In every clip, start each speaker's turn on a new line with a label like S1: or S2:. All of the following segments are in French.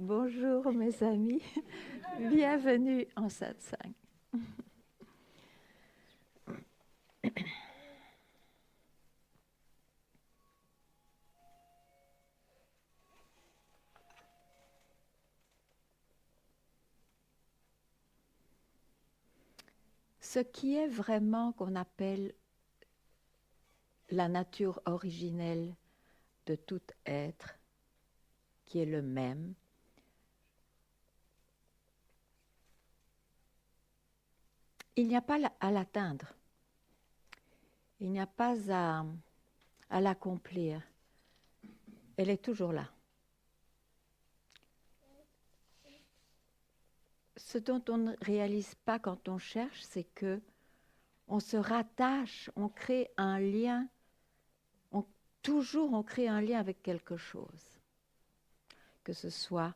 S1: Bonjour mes amis, bienvenue en satsang. Ce qui est vraiment qu'on appelle la nature originelle de tout être, qui est le même, il n'y a pas à l'atteindre, il n'y a pas à l'accomplir, elle est toujours là. Ce dont on ne réalise pas quand on cherche, c'est que on se rattache, on crée un lien, toujours on crée un lien avec quelque chose, que ce soit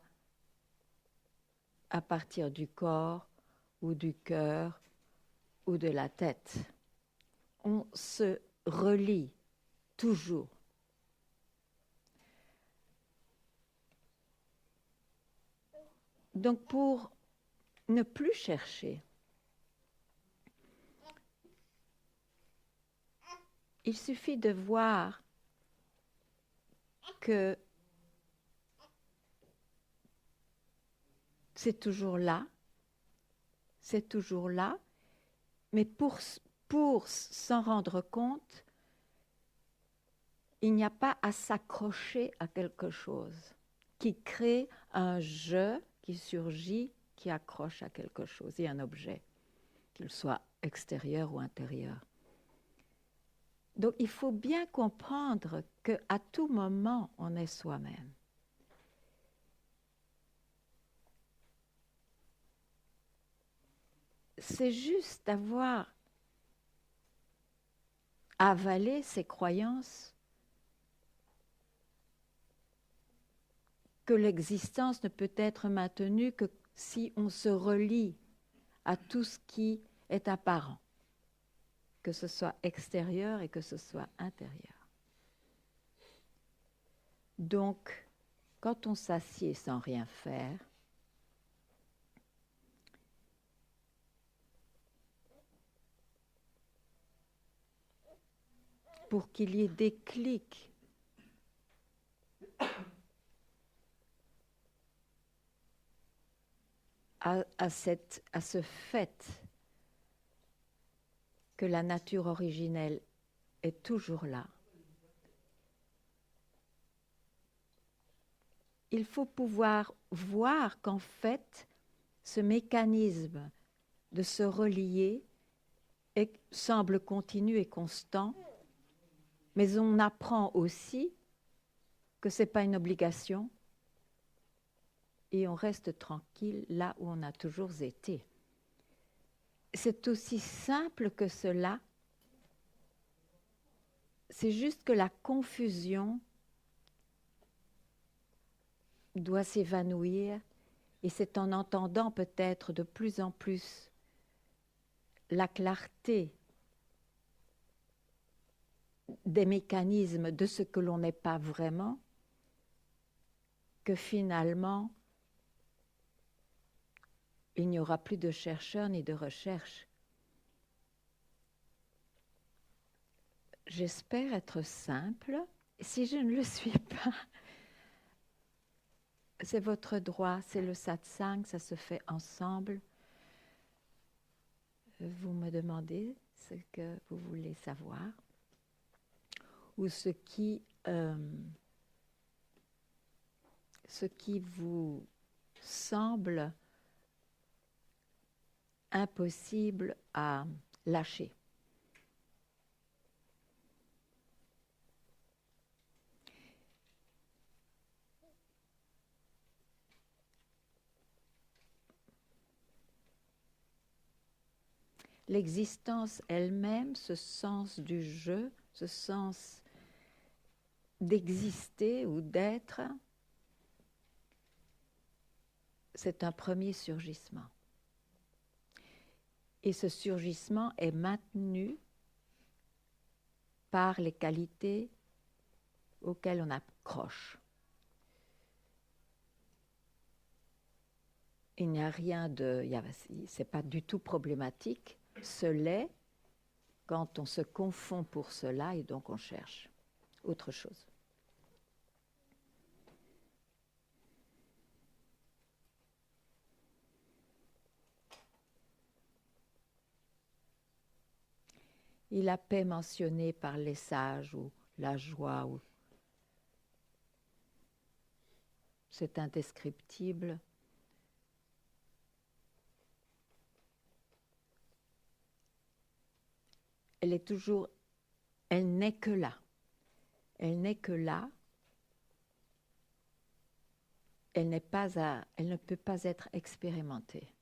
S1: à partir du corps ou du cœur ou de la tête. On se relie toujours. Donc pour ne plus chercher, il suffit de voir que c'est toujours là, mais pour s'en rendre compte, il n'y a pas à s'accrocher à quelque chose qui crée un je qui surgit, qui accroche à quelque chose, et un objet, qu'il soit extérieur ou intérieur. Donc il faut bien comprendre qu'à tout moment, on est soi-même. C'est juste d'avoir avalé ses croyances que l'existence ne peut être maintenue que si on se relie à tout ce qui est apparent, que ce soit extérieur et que ce soit intérieur. Donc, quand on s'assied sans rien faire, pour qu'il y ait des clics à ce fait que la nature originelle est toujours là, il faut pouvoir voir qu'en fait, ce mécanisme de se relier semble continu et constant, mais on apprend aussi que ce n'est pas une obligation et on reste tranquille là où on a toujours été. C'est aussi simple que cela, c'est juste que la confusion doit s'évanouir et c'est en entendant peut-être de plus en plus la clarté des mécanismes de ce que l'on n'est pas vraiment que finalement il n'y aura plus de chercheurs ni de recherche. J'espère être simple. Si je ne le suis pas, c'est votre droit, c'est le satsang, ça se fait ensemble. Vous me demandez ce que vous voulez savoir ou ce qui vous semble impossible à lâcher. L'existence elle-même, ce sens du je, ce sens d'exister ou d'être, c'est un premier surgissement. Et ce surgissement est maintenu par les qualités auxquelles on accroche. Il n'y a rien de... C'est pas du tout problématique. Ce l'est quand on se confond pour cela et donc on cherche autre chose. Et la paix mentionnée par les sages ou la joie, c'est indescriptible. Elle est toujours, elle n'est que là. Elle n'est que là. Elle ne peut pas être expérimentée.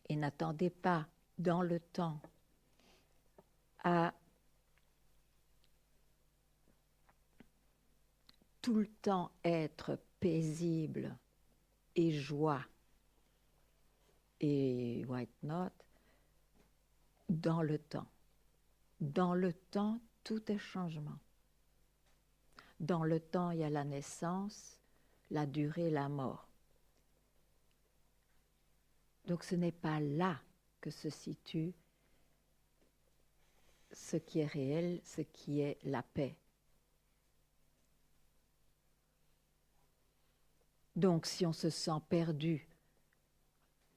S1: Et n'attendez pas dans le temps à tout le temps être paisible et joie et white note dans le temps. Dans le temps, tout est changement. Dans le temps, il y a la naissance, la durée, la mort. Donc ce n'est pas là que se situe ce qui est réel, ce qui est la paix. Donc si on se sent perdu,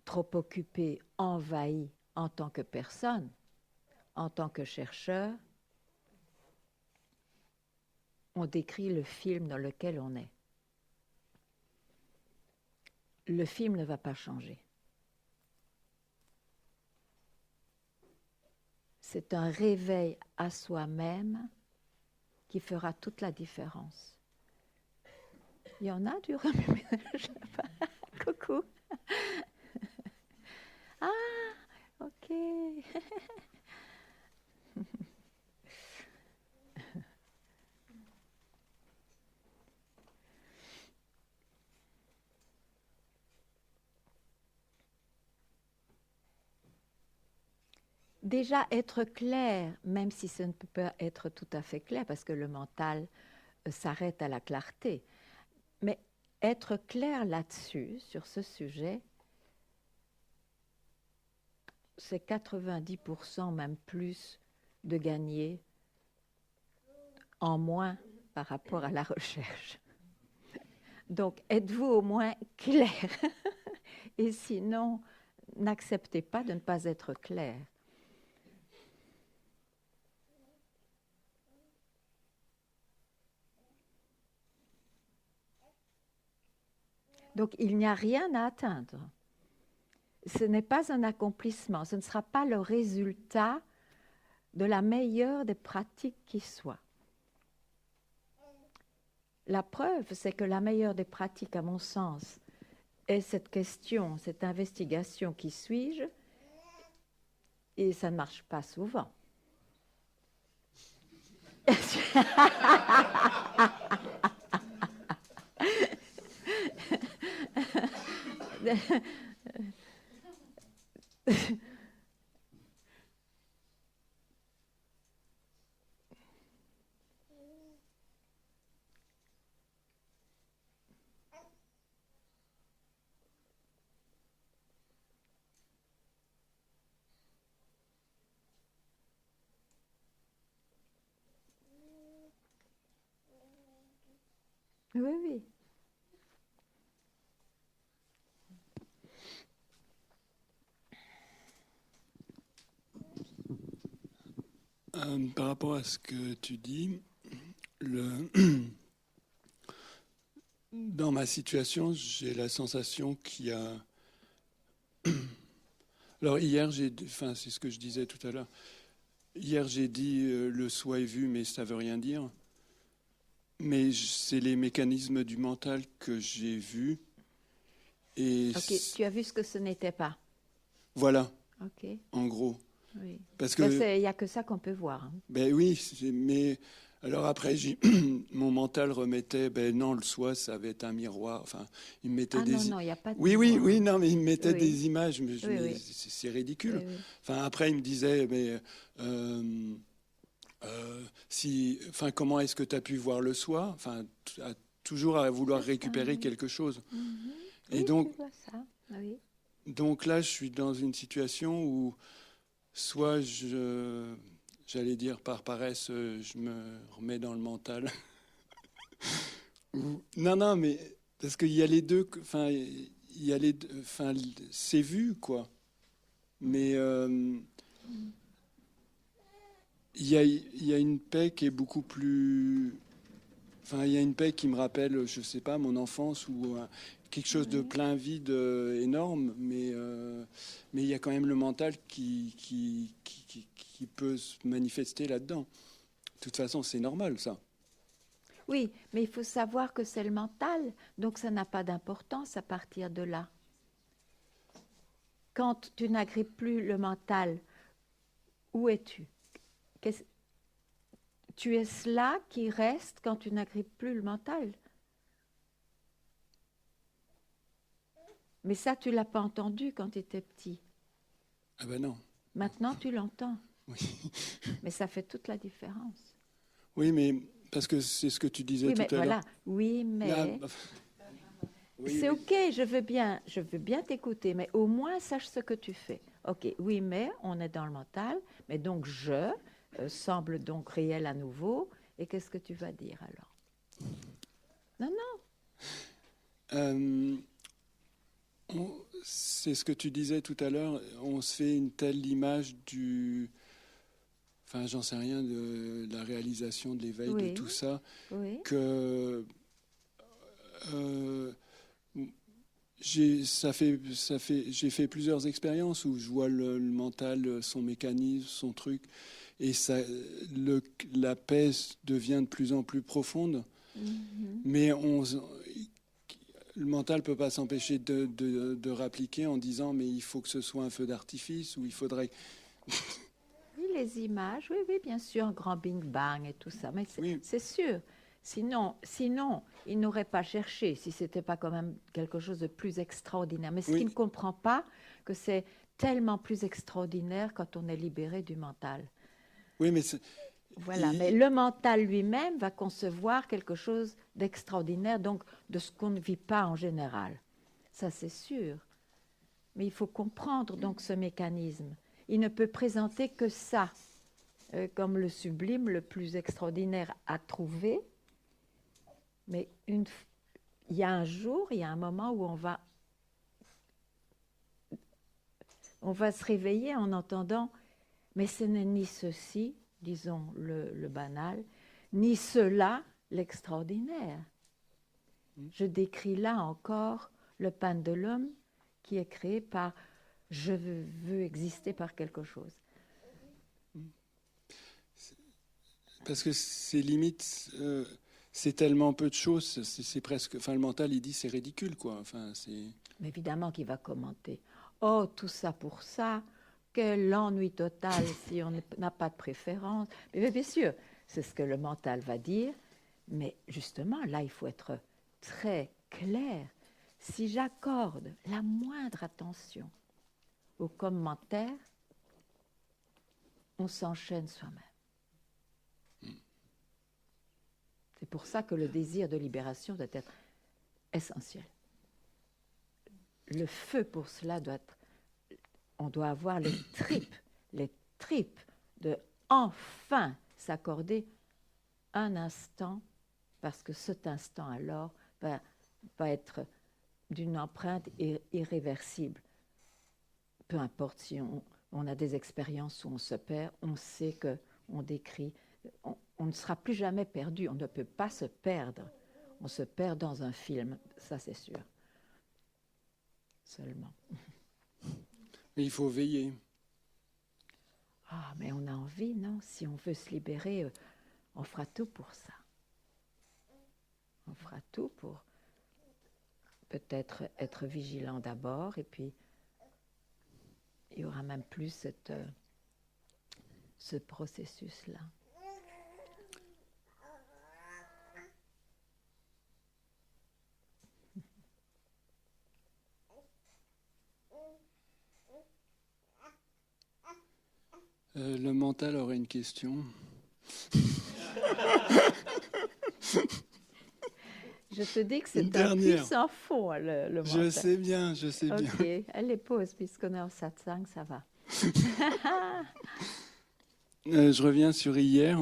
S1: trop occupé, envahi en tant que personne, en tant que chercheur, on décrit le film dans lequel on est. Le film ne va pas changer. C'est un réveil à soi-même qui fera toute la différence. Il y en a du remue-ménage là-bas. Coucou. Ah, ok. Déjà être clair, même si ce ne peut pas être tout à fait clair, parce que le mental s'arrête à la clarté, mais être clair là-dessus, sur ce sujet, c'est 90%, même plus, de gagner en moins par rapport à la recherche. Donc, êtes-vous au moins clair? Et sinon, n'acceptez pas de ne pas être clair. Donc, il n'y a rien à atteindre. Ce n'est pas un accomplissement, ce ne sera pas le résultat de la meilleure des pratiques qui soit. La preuve, c'est que la meilleure des pratiques, à mon sens, est cette question, cette investigation, qui suis-je? Et ça ne marche pas souvent. Oui, oui.
S2: Par rapport à ce que tu dis, dans ma situation, j'ai la sensation qu'il y a... Alors hier, c'est ce que je disais tout à l'heure. Hier, j'ai dit le soi est vu, mais ça ne veut rien dire. Mais c'est les mécanismes du mental que j'ai vus. Et
S1: ok, tu as vu ce que ce n'était pas.
S2: Voilà,
S1: ok,
S2: en gros.
S1: oui.
S2: Parce que
S1: Il n'y a que ça qu'on peut voir. Hein.
S2: Ben oui, mais Alors après, mon mental remettait, ben non, le soi, ça va être un miroir. Enfin, il me mettait
S1: Ah
S2: des...
S1: non, non, il n'y a pas de
S2: Oui, oui,
S1: miroir.
S2: oui, non, mais il me mettait
S1: Oui,
S2: des images.
S1: oui,
S2: Mais
S1: oui,
S2: c'est ridicule.
S1: oui, oui.
S2: Enfin, après, il me disait, mais euh, si, enfin, comment est-ce que tu as pu voir le soi? Enfin, toujours à vouloir
S1: C'est ça,
S2: récupérer
S1: oui.
S2: quelque chose.
S1: Mhm.
S2: Et
S1: Oui, tu vois ça. Oui.
S2: donc là, je suis dans une situation où soit j'allais dire par paresse, je me remets dans le mental. Non, non, mais parce qu'il y a les deux, enfin, il y a les deux, enfin, c'est vu, quoi. Mais il y a une paix qui est beaucoup plus. Enfin, il y a une paix qui me rappelle, je sais pas, mon enfance ou quelque chose de
S1: Oui.
S2: plein vide énorme, mais il y a quand même le mental qui peut se manifester là-dedans. De toute façon, c'est normal, ça.
S1: Oui, mais il faut savoir que c'est le mental, donc ça n'a pas d'importance à partir de là. Quand tu n'agrippes plus le mental, où es-tu? Qu'est-ce- Tu es cela qui reste quand tu n'agrippes plus le mental. Mais ça, tu l'as pas entendu quand tu étais petit.
S2: Ah ben non.
S1: Maintenant, tu l'entends.
S2: Oui,
S1: Mais ça fait toute la différence.
S2: oui, mais parce que c'est ce que tu disais
S1: Oui,
S2: tout
S1: mais
S2: à l'heure.
S1: voilà. Oui,
S2: Ah,
S1: mais
S2: oui,
S1: c'est
S2: oui.
S1: OK, je veux bien t'écouter, mais au moins sache ce que tu fais. OK, oui, mais on est dans le mental, mais donc je semble donc réel à nouveau. Et qu'est-ce que tu vas dire alors? Non, non.
S2: Euh, c'est ce que tu disais tout à l'heure. On se fait une telle image du, enfin, j'en sais rien de la réalisation de l'éveil de
S1: Oui,
S2: tout ça
S1: oui.
S2: que euh, j'ai fait plusieurs expériences où je vois le mental, son mécanisme, son truc, et ça, le, la paix devient de plus en plus profonde.
S1: Mhm.
S2: Mais le mental peut pas s'empêcher de rappliquer en disant mais il faut que ce soit un feu d'artifice ou il faudrait.
S1: Oui, les images, oui, oui, bien sûr, un grand Big Bang et tout ça, mais
S2: Oui,
S1: c'est sûr. Sinon, il n'aurait pas cherché si c'était pas quand même quelque chose de plus extraordinaire. Mais ce qu'il
S2: oui,
S1: ne comprend pas, que c'est tellement plus extraordinaire quand on est libéré du mental.
S2: oui, mais
S1: Voilà, mais
S2: il-
S1: le mental lui-même va concevoir quelque chose d'extraordinaire, donc de ce qu'on ne vit pas en général. Ça, c'est sûr. Mais il faut comprendre donc ce mécanisme. Il ne peut présenter que ça comme le sublime, le plus extraordinaire à trouver. Mais il y a un jour, il y a un moment où on va se réveiller en entendant, mais ce n'est ni ceci, disons le banal, ni cela, l'extraordinaire. Je décris là encore le pan de l'homme qui est créé par je veux exister par quelque chose.
S2: parce que c'est limite, c'est tellement peu de choses, c'est presque. Enfin, le mental, il dit c'est ridicule, quoi. Enfin, c'est.
S1: Mais évidemment qu'il va commenter. Oh, tout ça pour ça, quel ennui total si on n'a pas de préférence. Mais bien sûr, c'est ce que le mental va dire. Mais justement, là, il faut être très clair. Si j'accorde la moindre attention aux commentaires, on s'enchaîne soi-même. C'est pour ça que le désir de libération doit être essentiel. Le feu pour cela doit être, on doit avoir les tripes de enfin s'accorder un instant, parce que cet instant alors va être d'une empreinte irréversible. Peu importe si on a des expériences où on se perd, on sait que on décrit, on ne sera plus jamais perdu, on ne peut pas se perdre. On se perd dans un film, ça c'est sûr. Seulement.
S2: Mais il faut veiller.
S1: Ah, mais on a envie, non? Si on veut se libérer, on fera tout pour ça. On fera tout pour peut-être être vigilant d'abord, et puis il y aura même plus ce processus-là.
S2: Le mental aurait une question.
S1: Je te dis que
S2: Une
S1: c'est un puits
S2: dernière.
S1: sans fond, le
S2: Je
S1: mental.
S2: sais bien, je sais bien.
S1: Ok, elle les pose puisqu'on est en satsang, ça va.
S2: Je reviens sur hier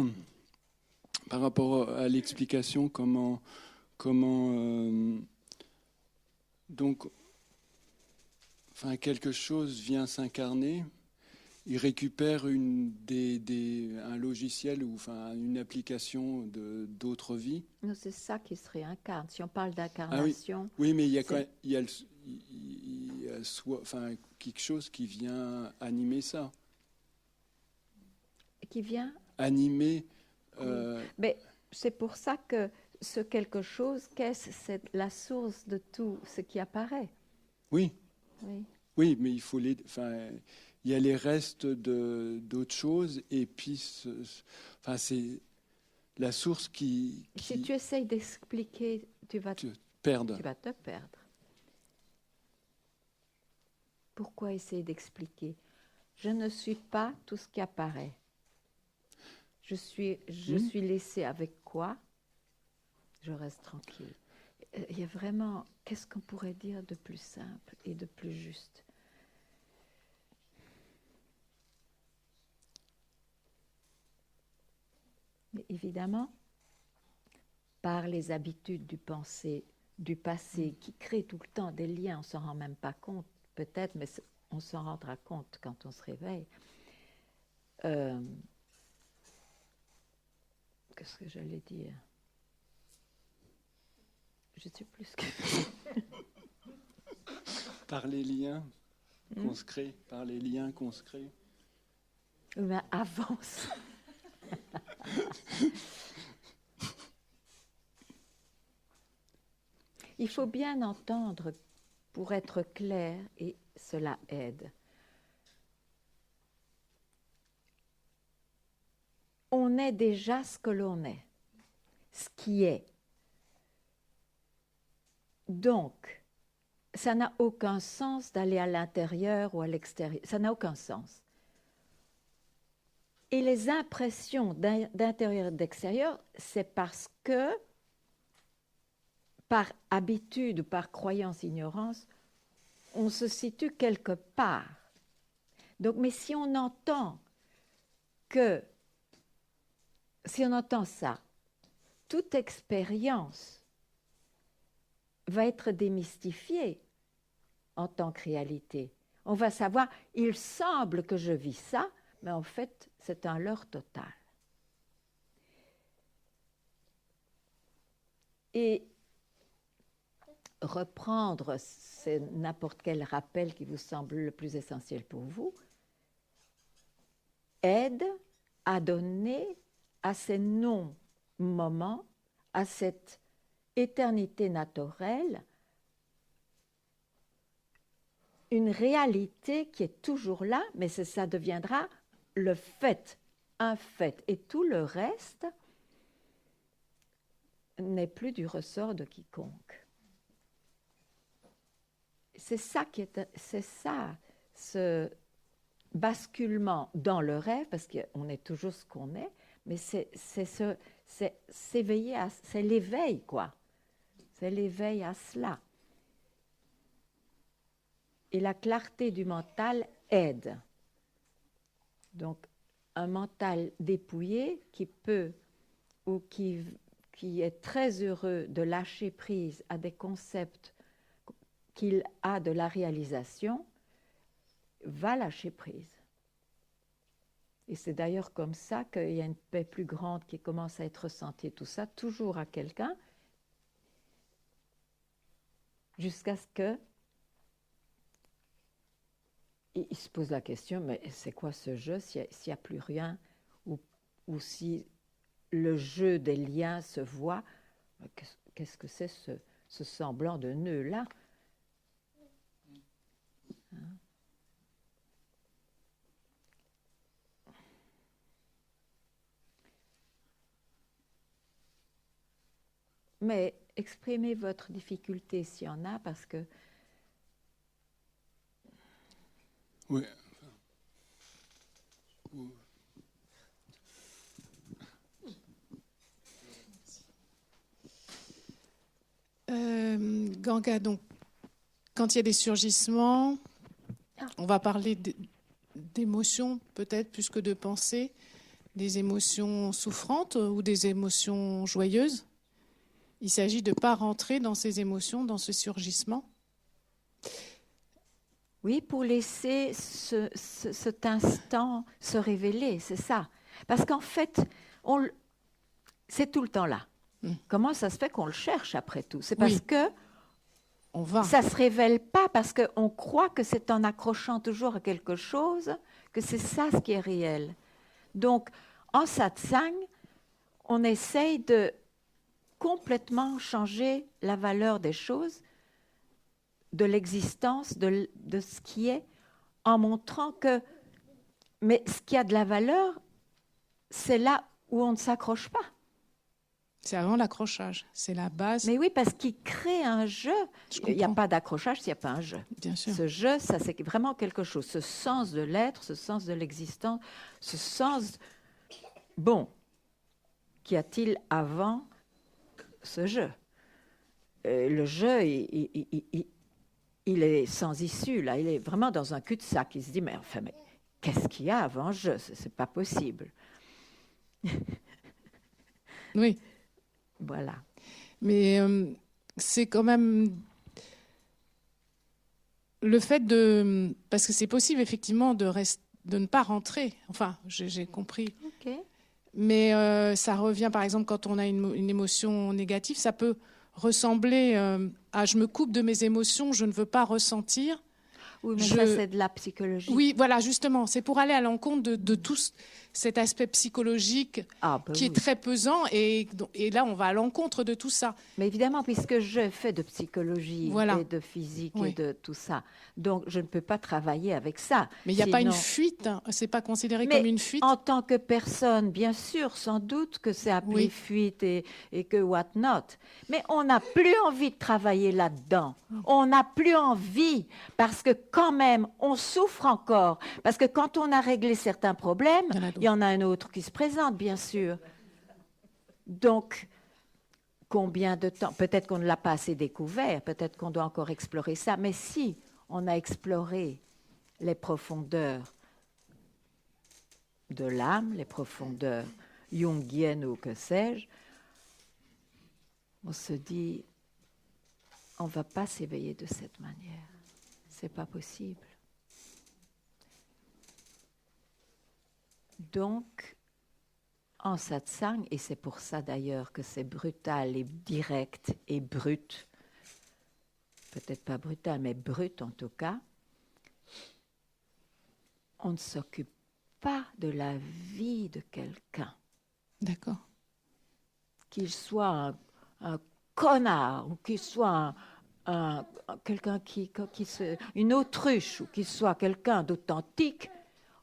S2: par rapport à l'explication comment donc enfin quelque chose vient s'incarner, il récupère un logiciel ou enfin une application d'autres vies.
S1: Non, c'est ça qui se réincarne. Si on parle
S2: Ah oui,
S1: d'incarnation,
S2: oui, mais il y a
S1: c'est-
S2: quand même, il y a enfin quelque chose qui vient animer ça,
S1: qui vient.
S2: animer.
S1: Oui. Mais c'est pour ça que ce quelque chose, qu'est-ce, c'est la source de tout ce qui apparaît.
S2: Oui,
S1: Oui.
S2: oui, mais enfin, il y a les restes d'autres choses et puis, enfin, c'est la source
S1: Si tu
S2: qui
S1: essayes d'expliquer,
S2: te perd.
S1: tu vas te perdre. Pourquoi essayer d'expliquer? Je ne suis pas tout ce qui apparaît. Je suis laissée avec quoi? Je reste tranquille. Il y a vraiment, qu'est-ce qu'on pourrait dire de plus simple et de plus juste? Mais évidemment, par les habitudes du passé, qui créent tout le temps des liens, on ne s'en rend même pas compte, peut-être, mais on s'en rendra compte quand on se réveille. Qu'est-ce que j'allais dire? Je ne sais plus ce que...
S2: Par les liens qu'on se crée, par les liens qu'on se crée.
S1: Mais avance. Il faut bien entendre pour être clair et cela aide. On est déjà ce que l'on est, ce qui est. Donc, ça n'a aucun sens d'aller à l'intérieur ou à l'extérieur. Ça n'a aucun sens. Et les impressions d'intérieur et d'extérieur, c'est parce que, par habitude ou par croyance, ignorance, on se situe quelque part. Donc, mais si on entend ça, toute expérience va être démystifiée en tant que réalité. On va savoir, il semble que je vis ça, mais en fait, c'est un leurre total. Et reprendre, c'est n'importe quel rappel qui vous semble le plus essentiel pour vous, aide à donner à ces non-moments, à cette éternité naturelle, une réalité qui est toujours là, mais ça deviendra le fait, un fait. Et tout le reste n'est plus du ressort de quiconque. C'est ça, ce basculement dans le rêve, parce qu'on est toujours ce qu'on est, mais c'est s'éveiller, c'est l'éveil, quoi. C'est l'éveil à cela. Et la clarté du mental aide. Donc, un mental dépouillé qui peut ou qui est très heureux de lâcher prise à des concepts qu'il a de la réalisation, va lâcher prise. Et c'est d'ailleurs comme ça qu'il y a une paix plus grande qui commence à être ressentie, tout ça, toujours à quelqu'un, jusqu'à ce que il se pose la question, mais c'est quoi ce jeu s'il n'y a plus rien, ou si le jeu des liens se voit, qu'est-ce que c'est ce semblant de nœud-là, hein? Mais exprimez votre difficulté s'il y en a, parce que...
S2: Oui.
S3: Ganga, donc, quand il y a des surgissements, on va parler d'émotions peut-être plus que de pensées, des émotions souffrantes ou des émotions joyeuses. Il s'agit de ne pas rentrer dans ces émotions, dans ce surgissement.
S1: Oui, pour laisser cet instant se révéler, c'est ça. Parce qu'en fait, c'est tout le temps là. Comment ça se fait qu'on le cherche après tout? C'est parce que ça ne se révèle pas, parce qu'on croit que c'est en accrochant toujours à quelque chose que c'est ça ce qui est réel. Donc, en satsang, on essaye de complètement changer la valeur des choses, de l'existence, de ce qui est, en montrant que, mais ce qui a de la valeur, c'est là où on ne s'accroche pas.
S3: C'est avant l'accrochage, c'est la base.
S1: Mais oui, parce qu'il crée un jeu. Il n'y a pas d'accrochage s'il n'y a pas un jeu.
S3: Bien sûr.
S1: Ce jeu, ça c'est vraiment quelque chose. Ce sens de l'être, ce sens de l'existence, ce sens... Bon, qu'y a-t-il avant ce jeu? Le jeu, il est sans issue, là. Il est vraiment dans un cul-de-sac. Il se dit, mais enfin, mais qu'est-ce qu'il y a avant le jeu? C'est pas possible.
S3: Oui.
S1: Voilà.
S3: Mais c'est quand même le fait de... Parce que c'est possible, effectivement, de ne pas rentrer. Enfin, j'ai compris.
S1: OK.
S3: Mais ça revient, par exemple, quand on a une émotion négative, ça peut ressembler à « je me coupe de mes émotions, je ne veux pas ressentir ».
S1: Oui, mais ça, c'est de la psychologie.
S3: Oui, voilà, justement. C'est pour aller à l'encontre de tout cet aspect psychologique qui est très pesant. Et là, on va à l'encontre de tout ça.
S1: Mais évidemment, puisque je fais de psychologie et de physique et de tout ça, donc je ne peux pas travailler avec ça.
S3: Mais il n'y a pas une fuite, hein. C'est pas considéré comme une fuite.
S1: En tant que personne, bien sûr, sans doute que c'est appelé fuite et que what not. Mais on n'a plus envie de travailler là-dedans. On n'a plus envie parce que quand même, on souffre encore. Parce que quand on a réglé certains problèmes, il y en a un autre qui se présente, bien sûr. Donc, combien de temps? Peut-être qu'on ne l'a pas assez découvert, peut-être qu'on doit encore explorer ça. Mais si on a exploré les profondeurs de l'âme, les profondeurs jungiennes ou que sais-je, on se dit, on ne va pas s'éveiller de cette manière. C'est pas possible. Donc, en satsang, et c'est pour ça d'ailleurs que c'est brutal et direct et brut, peut-être pas brutal, mais brut en tout cas, on ne s'occupe pas de la vie de quelqu'un.
S3: D'accord.
S1: Qu'il soit un connard ou qu'il soit quelqu'un une autruche ou qu'il soit quelqu'un d'authentique,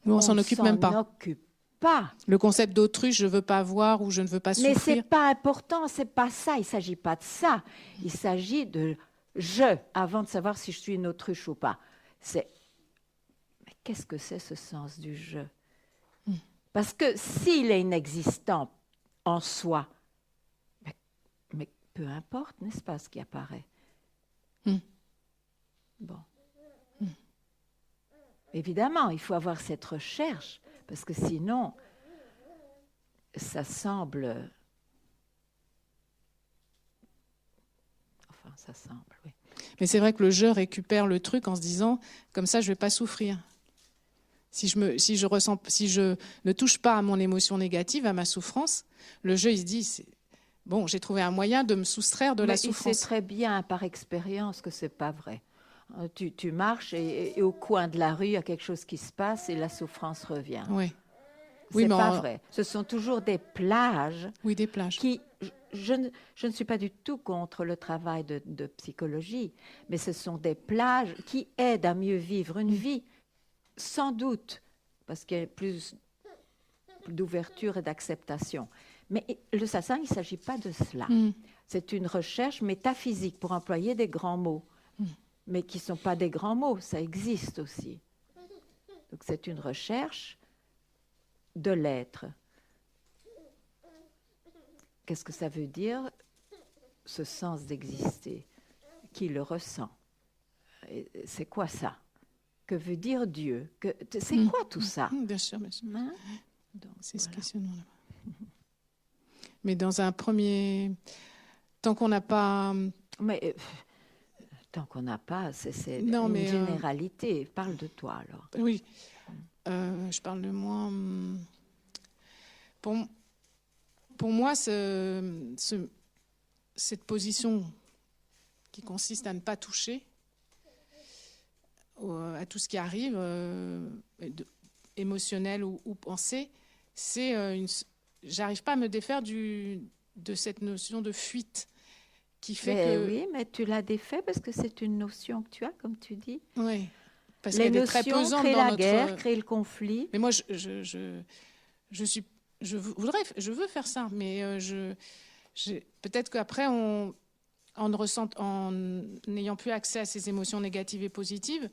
S3: on s'en occupe même pas.
S1: Occupe pas.
S3: Le concept d'autruche, je ne veux pas voir ou je ne veux pas souffrir.
S1: Mais ce n'est pas important, ce n'est pas ça. Il ne s'agit pas de ça. Il s'agit de je, avant de savoir si je suis une autruche ou pas. Mais qu'est-ce que c'est ce sens du je? Parce que s'il est inexistant en soi, mais peu importe, n'est-ce pas, ce qui apparaît? Bon. Évidemment, il faut avoir cette recherche, parce que sinon, ça semble... Enfin, ça semble, oui.
S3: Mais c'est vrai que le je récupère le truc en se disant, comme ça, je ne vais pas souffrir. Si je ne touche pas à mon émotion négative, à ma souffrance, le je, il se dit, bon, j'ai trouvé un moyen de me soustraire de la souffrance.
S1: Il sait très bien par expérience que ce n'est pas vrai. Tu marches et au coin de la rue, il y a quelque chose qui se passe et la souffrance revient.
S3: Oui.
S1: C'est pas vrai. Ce sont toujours des plages.
S3: Oui, des plages.
S1: Je ne suis pas du tout contre le travail de psychologie, mais ce sont des plages qui aident à mieux vivre une vie, sans doute, parce qu'il y a plus d'ouverture et d'acceptation. Mais le satsang, il ne s'agit pas de cela. C'est une recherche métaphysique, pour employer des grands mots, mais qui ne sont pas des grands mots, ça existe aussi. Donc c'est une recherche de l'être. Qu'est-ce que ça veut dire, ce sens d'exister? Qui le ressent? C'est quoi ça? Que veut dire Dieu? C'est quoi tout ça?
S3: Bien sûr, bien sûr.
S1: Hein? Donc,
S3: C'est ce
S1: voilà.
S3: questionnement-là. Mais dans un premier... Tant qu'on n'a pas...
S1: Mais tant qu'on n'a pas, c'est
S3: Non,
S1: une
S3: mais,
S1: généralité. Parle de toi alors.
S3: Oui, je parle de moi. Pour moi, cette position qui consiste à ne pas toucher à tout ce qui arrive, émotionnel ou pensé, j'arrive pas à me défaire de cette notion de fuite qui fait que...
S1: Oui, mais tu l'as défait parce que c'est une notion que tu as, comme tu dis.
S3: Oui, parce
S1: Les
S3: qu'elle est très
S1: notions
S3: pesante
S1: créent
S3: dans
S1: la
S3: notre...
S1: guerre, créent le conflit.
S3: Mais moi, je veux faire ça, mais peut-être qu'après, en n'ayant plus accès à ces émotions négatives et positives,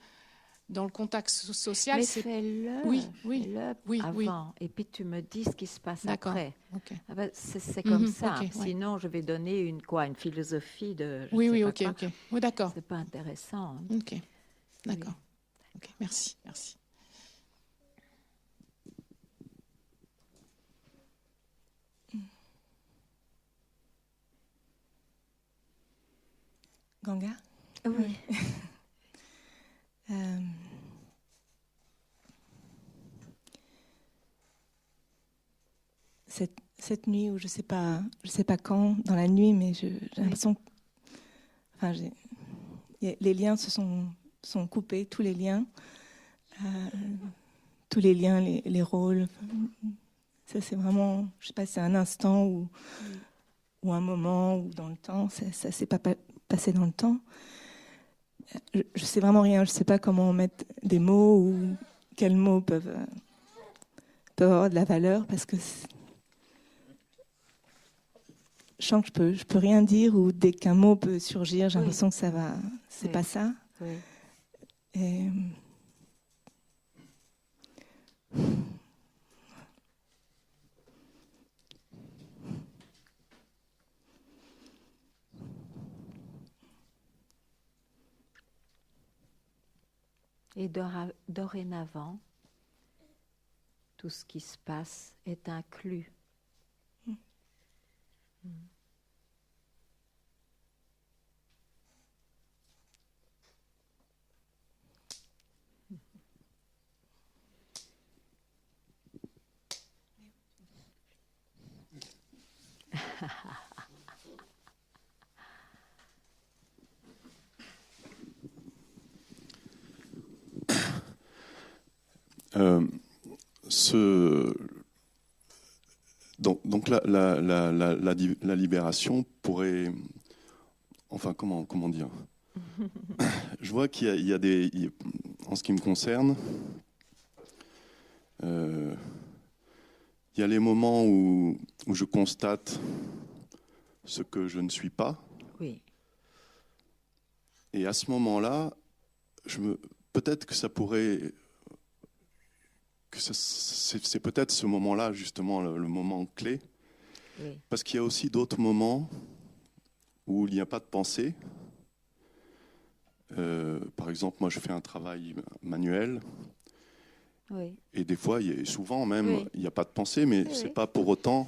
S3: dans le contexte social,
S1: Mais
S3: c'est...
S1: fais-le,
S3: Oui,
S1: fais-le
S3: oui,
S1: avant, et puis tu me dis ce qui se passe
S3: D'accord.
S1: après.
S3: Ok.
S1: Ah ben, c'est comme ça.
S3: ok, ouais.
S1: Sinon, je vais donner une philosophie de. je
S3: Oui,
S1: sais
S3: oui,
S1: pas
S3: ok,
S1: quoi.
S3: ok. Oui, d'accord.
S1: C'est pas intéressant. Hein.
S3: Ok, d'accord. Ok, merci, merci.
S4: Ganga?
S1: Oui.
S4: Cette nuit, ou je sais pas quand, dans la nuit, mais j'ai l'impression que, enfin, les liens sont coupés, tous les liens, les rôles. Ça, c'est vraiment, je sais pas, c'est un instant ou un moment ou dans le temps. Ça s'est pas passé dans le temps. Je sais vraiment rien. Je sais pas comment mettre des mots ou quels mots peuvent avoir de la valeur, parce que je sens que je peux rien dire, ou dès qu'un mot peut surgir, j'ai l'impression que ça va. C'est pas ça.
S1: Oui.
S4: Et...
S1: Et dorénavant, tout ce qui se passe est inclus.
S5: Donc la libération pourrait, enfin comment dire, je vois qu'il y a des, en ce qui me concerne, il y a les moments où je constate ce que je ne suis pas.
S1: Oui.
S5: Et à ce moment-là, peut-être que ça pourrait, c'est peut-être ce moment-là justement le moment clé,
S1: Oui.
S5: parce qu'il y a aussi d'autres moments où il n'y a pas de pensée. Par exemple, moi je fais un travail manuel,
S1: Oui.
S5: et des fois, souvent même,
S1: Oui.
S5: il n'y a pas de pensée, mais
S1: Oui,
S5: c'est
S1: oui.
S5: pas pour autant.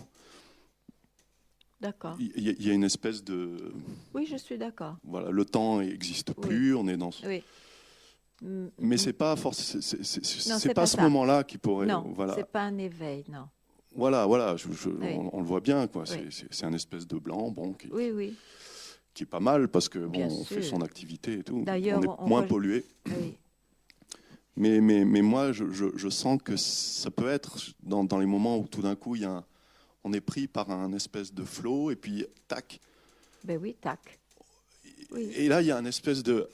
S1: D'accord.
S5: Il y a une espèce de,
S1: Oui, je suis d'accord.
S5: voilà, le temps n'existe plus, on est dans.
S1: Oui.
S5: Mais c'est pas forcément,
S1: Non,
S5: c'est pas ce
S1: ça.
S5: moment-là qui pourrait.
S1: Non,
S5: Voilà.
S1: c'est pas un éveil, non.
S5: Voilà,
S1: Oui.
S5: on le voit bien, quoi.
S1: Oui.
S5: C'est un espèce de blanc, bon, qui
S1: Oui.
S5: est pas mal parce que
S1: Bien
S5: bon, on fait
S1: sûr.
S5: son activité et tout.
S1: D'ailleurs,
S5: on est moins pollué.
S1: Oui.
S5: Mais moi, je sens que ça peut être dans les moments où tout d'un coup, on est pris par un espèce de flow et puis tac.
S1: Ben oui, tac. Oui.
S5: Et là, il y a un espèce de.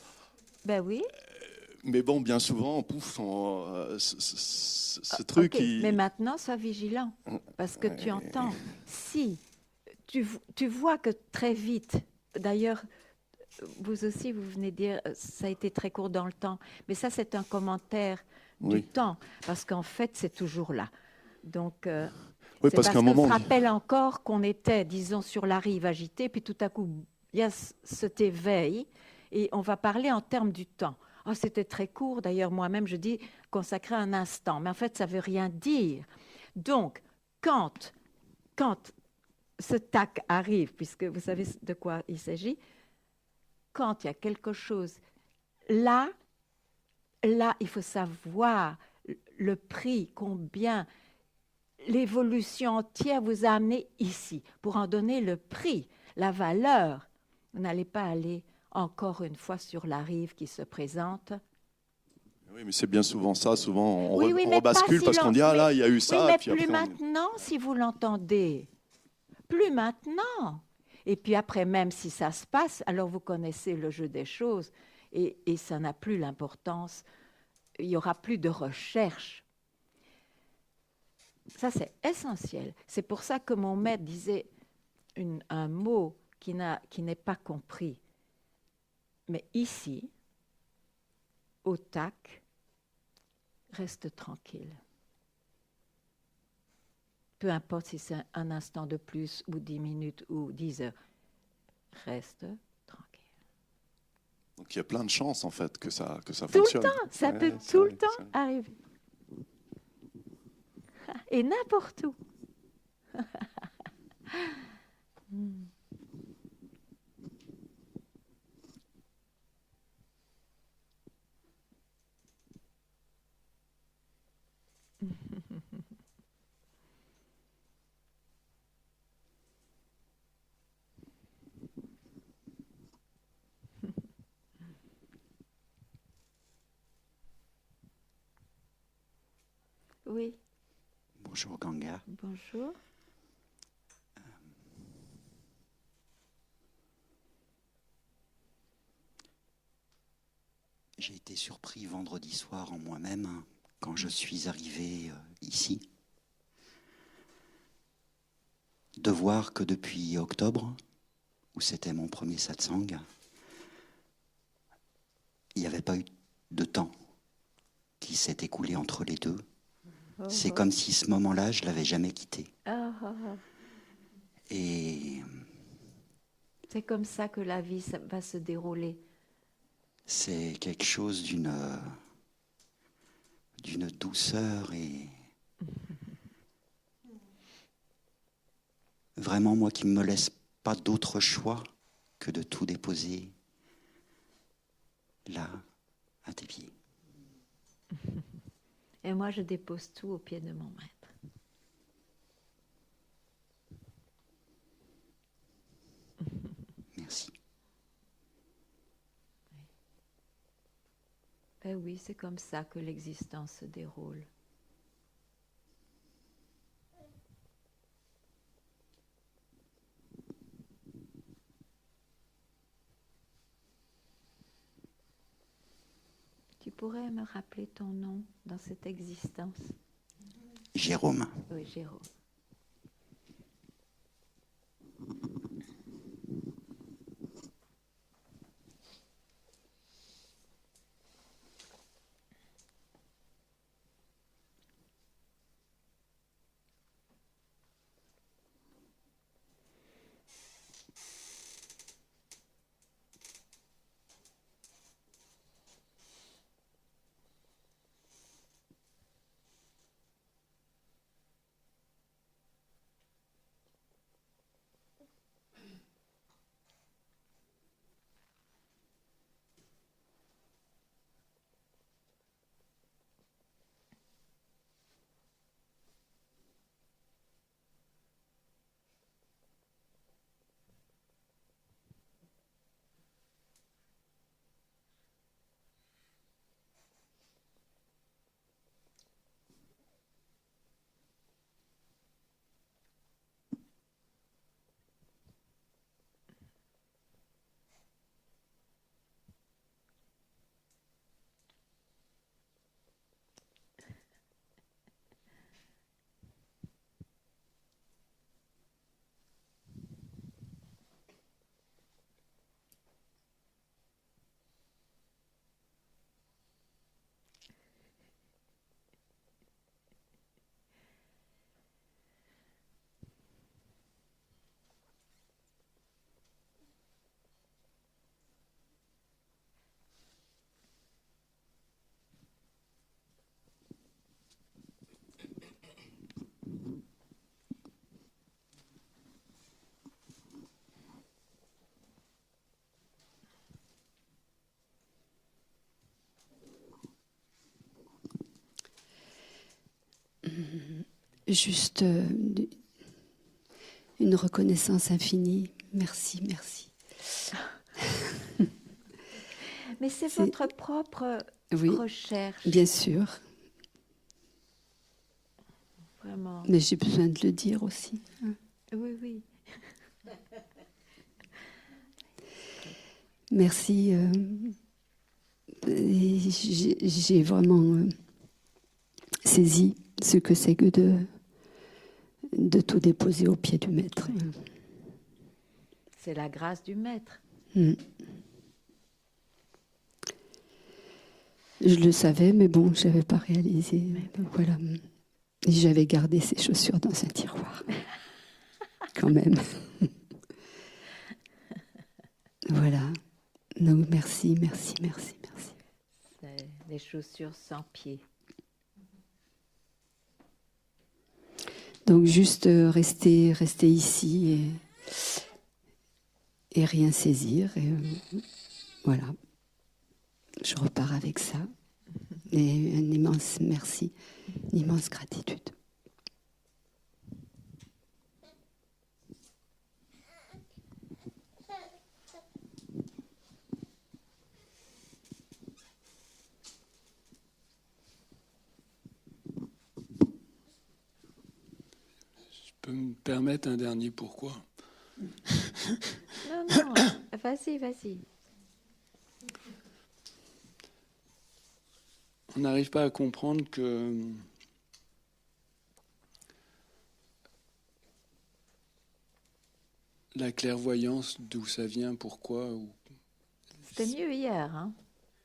S1: Ben oui.
S5: Mais bon, bien souvent, pouf, ce truc.
S1: Ok. Mais maintenant, sois vigilant, parce que tu entends. Si tu vois que très vite, d'ailleurs, vous aussi, vous venez dire, ça a été très court dans le temps, mais ça, c'est un commentaire du
S5: Oui.
S1: temps, parce qu'en fait, c'est toujours là. Donc,
S5: Oui,
S1: c'est
S5: parce
S1: parce
S5: qu'à un
S1: que
S5: moment,
S1: je rappelle encore qu'on était, disons, sur la rive agitée, puis tout à coup, il y a cet éveil, et on va parler en termes du temps. Ah, c'était très court, d'ailleurs, moi-même, je dis consacrer un instant, mais en fait, ça ne veut rien dire. Donc, quand ce tac arrive, puisque vous savez de quoi il s'agit, quand il y a quelque chose, là, il faut savoir le prix, combien l'évolution entière vous a amené ici, pour en donner le prix, la valeur. Vous n'allez pas aller encore une fois sur la rive qui se présente.
S5: oui, mais c'est bien souvent ça. Souvent,
S1: Oui,
S5: on
S1: mais pas
S5: rebascule
S1: si
S5: parce qu'on dit ah là, il y a eu
S1: oui,
S5: ça,
S1: mais
S5: puis
S1: plus
S5: après
S1: maintenant, si vous l'entendez. Plus maintenant. Et puis après, même si ça se passe, alors vous connaissez le jeu des choses et ça n'a plus l'importance. Il n'y aura plus de recherche. Ça, c'est essentiel. C'est pour ça que mon maître disait un mot qui n'est pas compris. Mais ici, au tac, reste tranquille. Peu importe si c'est un instant de plus ou 10 minutes ou 10 heures, reste tranquille.
S5: Donc il y a plein de chances en fait que ça
S1: Tout
S5: fonctionne.
S1: le temps, ça
S5: Ouais,
S1: peut
S5: c'est
S1: tout
S5: vrai,
S1: le temps
S5: c'est vrai.
S1: arriver. Et n'importe où. Oui,
S6: Bonjour Ganga.
S1: bonjour.
S6: J'ai été surpris vendredi soir en moi-même quand je suis arrivé ici de voir que depuis octobre, où c'était mon premier satsang, il n'y avait pas eu de temps qui s'est écoulé entre les deux. C'est comme si ce moment-là, je ne l'avais jamais quitté. Et
S1: C'est comme ça que la vie va se dérouler.
S6: c'est quelque chose d'une douceur et vraiment moi qui ne me laisse pas d'autre choix que de tout déposer là à tes pieds.
S1: Et moi, je dépose tout aux pieds de mon maître.
S6: Merci.
S1: Ben oui, c'est comme ça que l'existence se déroule. Tu pourrais me rappeler ton nom dans cette existence?
S6: Jérôme.
S1: Oui, Jérôme.
S7: juste une reconnaissance infinie. Merci, merci.
S1: Mais c'est votre propre
S7: Oui,
S1: recherche,
S7: bien sûr,
S1: vraiment.
S7: mais j'ai besoin de le dire aussi. Hein.
S1: Oui, oui.
S7: Merci. Et j'ai vraiment saisi ce que c'est que de tout déposer au pied du maître.
S1: C'est la grâce du maître.
S7: Mm. Je le savais, mais bon, je n'avais pas réalisé. Donc voilà. Et j'avais gardé ces chaussures dans un tiroir. Quand même. Voilà. Donc merci, merci, merci, merci.
S1: C'est des chaussures sans pied.
S7: Donc juste rester ici et rien saisir. Et, voilà. Je repars avec ça. Et un immense merci, une immense gratitude.
S2: Je peux me permettre un dernier pourquoi?
S1: Non, non, vas-y, vas-y.
S2: On n'arrive pas à comprendre que la clairvoyance, d'où ça vient, pourquoi.
S1: C'était mieux hier, hein?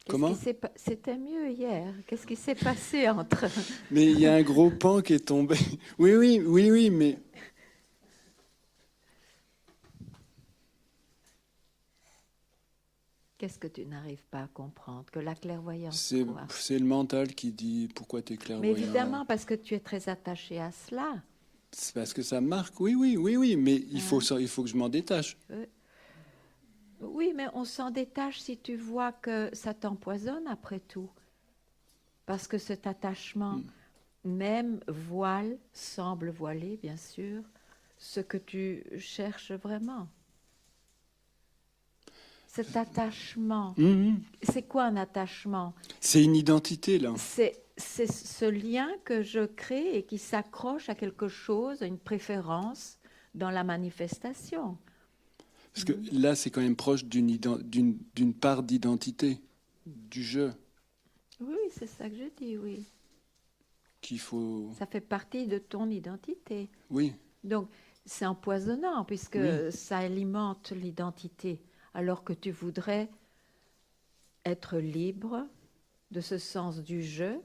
S2: Comment?
S1: C'était mieux hier. Qu'est-ce qui s'est passé entre...
S2: Mais il y a un gros pan qui est tombé. Oui, oui, oui, oui, mais...
S1: Qu'est-ce que tu n'arrives pas à comprendre? Que la clairvoyance,
S2: C'est
S1: quoi?
S2: le mental qui dit pourquoi tu es
S1: Mais
S2: clairvoyant.
S1: évidemment, parce que tu es très attaché à cela.
S2: C'est parce que ça marque, oui, oui, oui, oui, mais il faut que je m'en détache.
S1: Oui, mais on s'en détache si tu vois que ça t'empoisonne après tout. Parce que cet attachement, même voile, semble voiler, bien sûr, ce que tu cherches vraiment. Cet attachement, c'est quoi un attachement?
S2: C'est une identité, là.
S1: C'est ce lien que je crée et qui s'accroche à quelque chose, à une préférence dans la manifestation.
S2: Parce que là, c'est quand même proche d'une part d'identité, du jeu,
S1: Oui, c'est ça que je dis, oui.
S2: qu'il faut...
S1: Ça fait partie de ton identité.
S2: Oui,
S1: Donc, c'est empoisonnant puisque
S2: Oui.
S1: ça alimente l'identité, alors que tu voudrais être libre de ce sens du jeu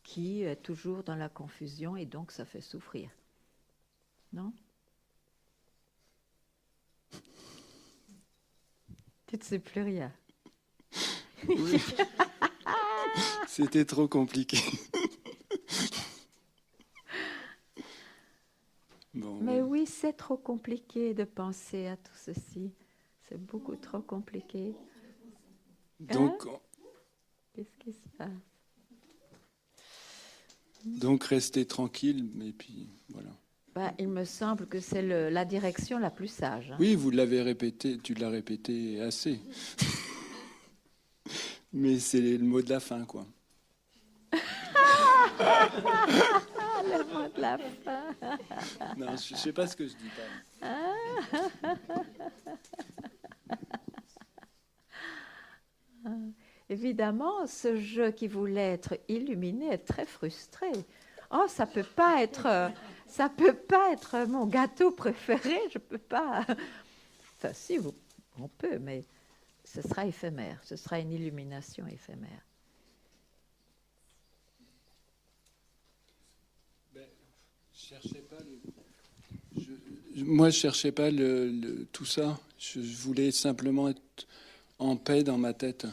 S1: qui est toujours dans la confusion et donc ça fait souffrir. Non? Tu ne sais plus rien.
S2: oui. C'était trop compliqué. Bon,
S1: Mais oui, c'est trop compliqué de penser à tout ceci. C'est beaucoup trop compliqué.
S2: donc,
S1: Qu'est-ce qui se passe?
S2: donc rester tranquille, et puis voilà.
S1: Ben, il me semble que c'est la direction la plus sage. Hein.
S2: Oui, vous l'avez répété, tu l'as répété assez. Mais c'est le mot de la fin, quoi.
S1: Le mot de la fin.
S2: Non, je ne sais pas ce que je dis pas.
S1: Évidemment, ce jeu qui voulait être illuminé est très frustré. Oh, ça peut pas être mon gâteau préféré. Je peux pas. Enfin, si, on peut, mais ce sera éphémère. Ce sera une illumination éphémère.
S2: Moi, je cherchais pas tout ça. Je voulais simplement être en paix dans ma tête.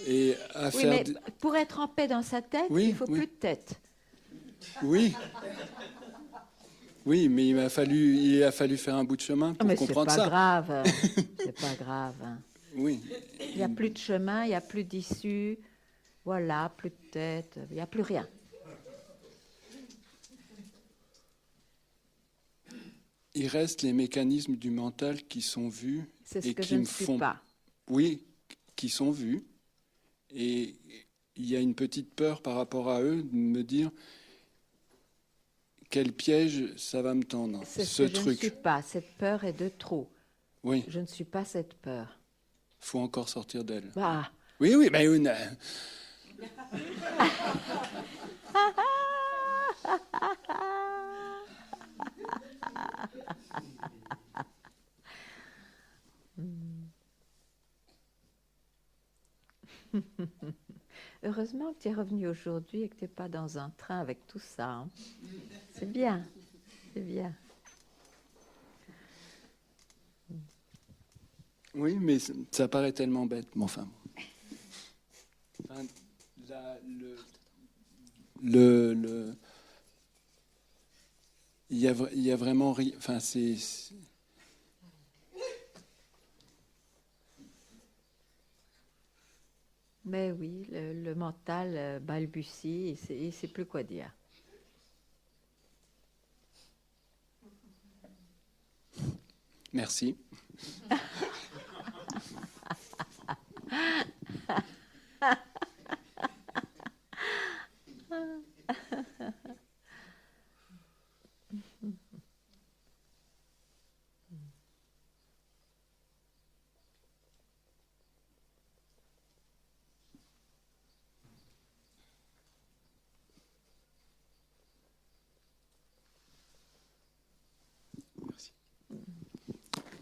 S2: Et à
S1: Oui,
S2: faire
S1: mais pour être en paix dans sa tête,
S2: Oui,
S1: il faut
S2: oui.
S1: plus de tête.
S2: Oui. Oui, mais il a fallu faire un bout de chemin pour
S1: Mais c'est
S2: comprendre
S1: pas
S2: ça.
S1: grave. C'est pas grave. Hein.
S2: Oui.
S1: Il n'y a plus de chemin, il n'y a plus d'issue. Voilà, plus de tête, il n'y a plus rien.
S2: Il reste les mécanismes du mental qui sont vus
S1: C'est ce
S2: et
S1: que
S2: qui
S1: je ne
S2: me
S1: suis
S2: font...
S1: pas.
S2: Oui, qui sont vus. Et il y a une petite peur par rapport à eux de me dire quel piège ça va me tendre,
S1: C'est
S2: ce
S1: ce que je ne
S2: truc.
S1: suis pas. Cette peur est de trop.
S2: Oui,
S1: Je ne suis pas cette peur.
S2: faut encore sortir d'elle.
S1: Bah,
S2: Oui, oui, mais
S1: heureusement que tu es revenu aujourd'hui et que tu n'es pas dans un train avec tout ça. Hein. C'est bien, c'est bien.
S2: oui, mais ça paraît tellement bête. Mais enfin, il y a vraiment rien. Enfin,
S1: Mais oui, le mental balbutie et il ne sait plus quoi dire.
S2: merci.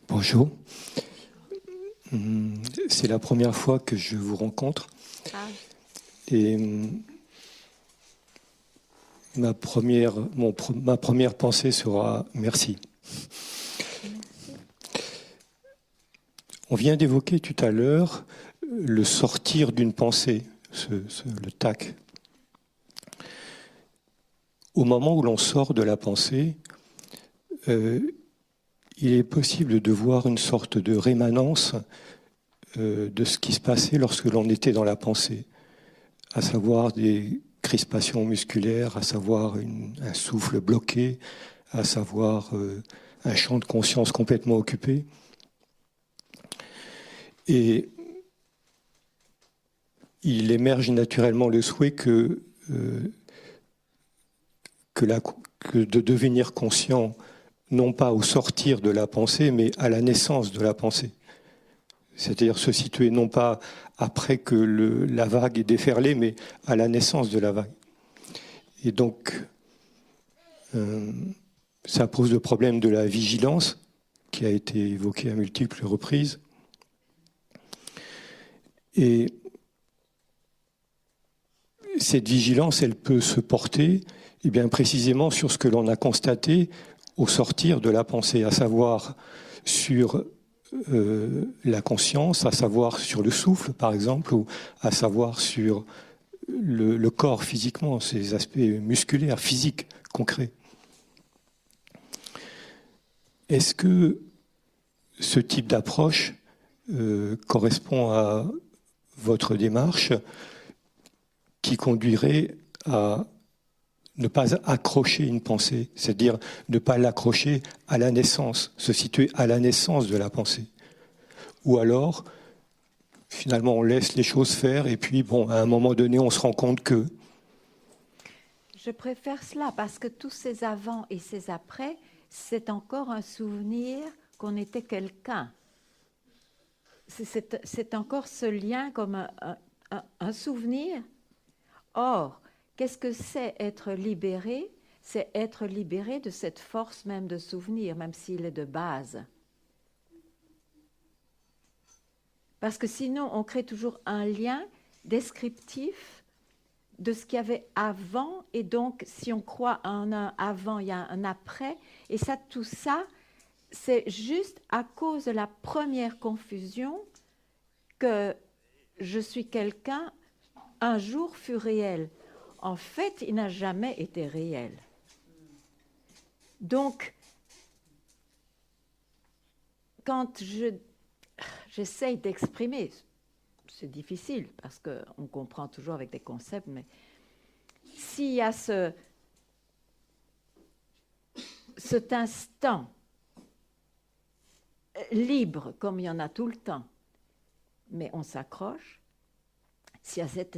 S8: Bonjour. C'est la première fois que je vous rencontre.
S1: Ah,
S8: Et ma première pensée sera merci. On vient d'évoquer tout à l'heure le sortir d'une pensée, le tac. Au moment où l'on sort de la pensée, il est possible de voir une sorte de rémanence de ce qui se passait lorsque l'on était dans la pensée, à savoir des crispations musculaires, à savoir un souffle bloqué, à savoir un champ de conscience complètement occupé. Et il émerge naturellement le souhait que de devenir conscient, non pas au sortir de la pensée, mais à la naissance de la pensée. C'est-à-dire se situer non pas après que la vague est déferlée, mais à la naissance de la vague. Et donc, ça pose le problème de la vigilance, qui a été évoqué à multiples reprises. Et cette vigilance, elle peut se porter bien précisément sur ce que l'on a constaté au sortir de la pensée, à savoir sur la conscience, à savoir sur le souffle, par exemple, ou à savoir sur le corps physiquement, ces aspects musculaires, physiques, concrets. Est-ce que ce type d'approche correspond à votre démarche qui conduirait à ne pas accrocher une pensée, c'est-à-dire ne pas l'accrocher à la naissance, se situer à la naissance de la pensée. Ou alors, finalement, on laisse les choses faire et puis, à un moment donné, on se rend compte que...
S1: je préfère cela parce que tous ces avant et ces après, c'est encore un souvenir qu'on était quelqu'un. C'est encore ce lien comme un souvenir. Or, qu'est-ce que c'est être libéré? C'est être libéré de cette force même de souvenir, même s'il est de base. Parce que sinon, on crée toujours un lien descriptif de ce qu'il y avait avant. Et donc, si on croit en un avant, il y a un après. Et ça, tout ça, c'est juste à cause de la première confusion que je suis quelqu'un, un jour fut réel. En fait, il n'a jamais été réel. Donc, quand j'essaye d'exprimer c'est difficile parce qu'on comprend toujours avec des concepts, mais s'il y a cet instant libre, comme il y en a tout le temps, mais on s'accroche, s'il y a cet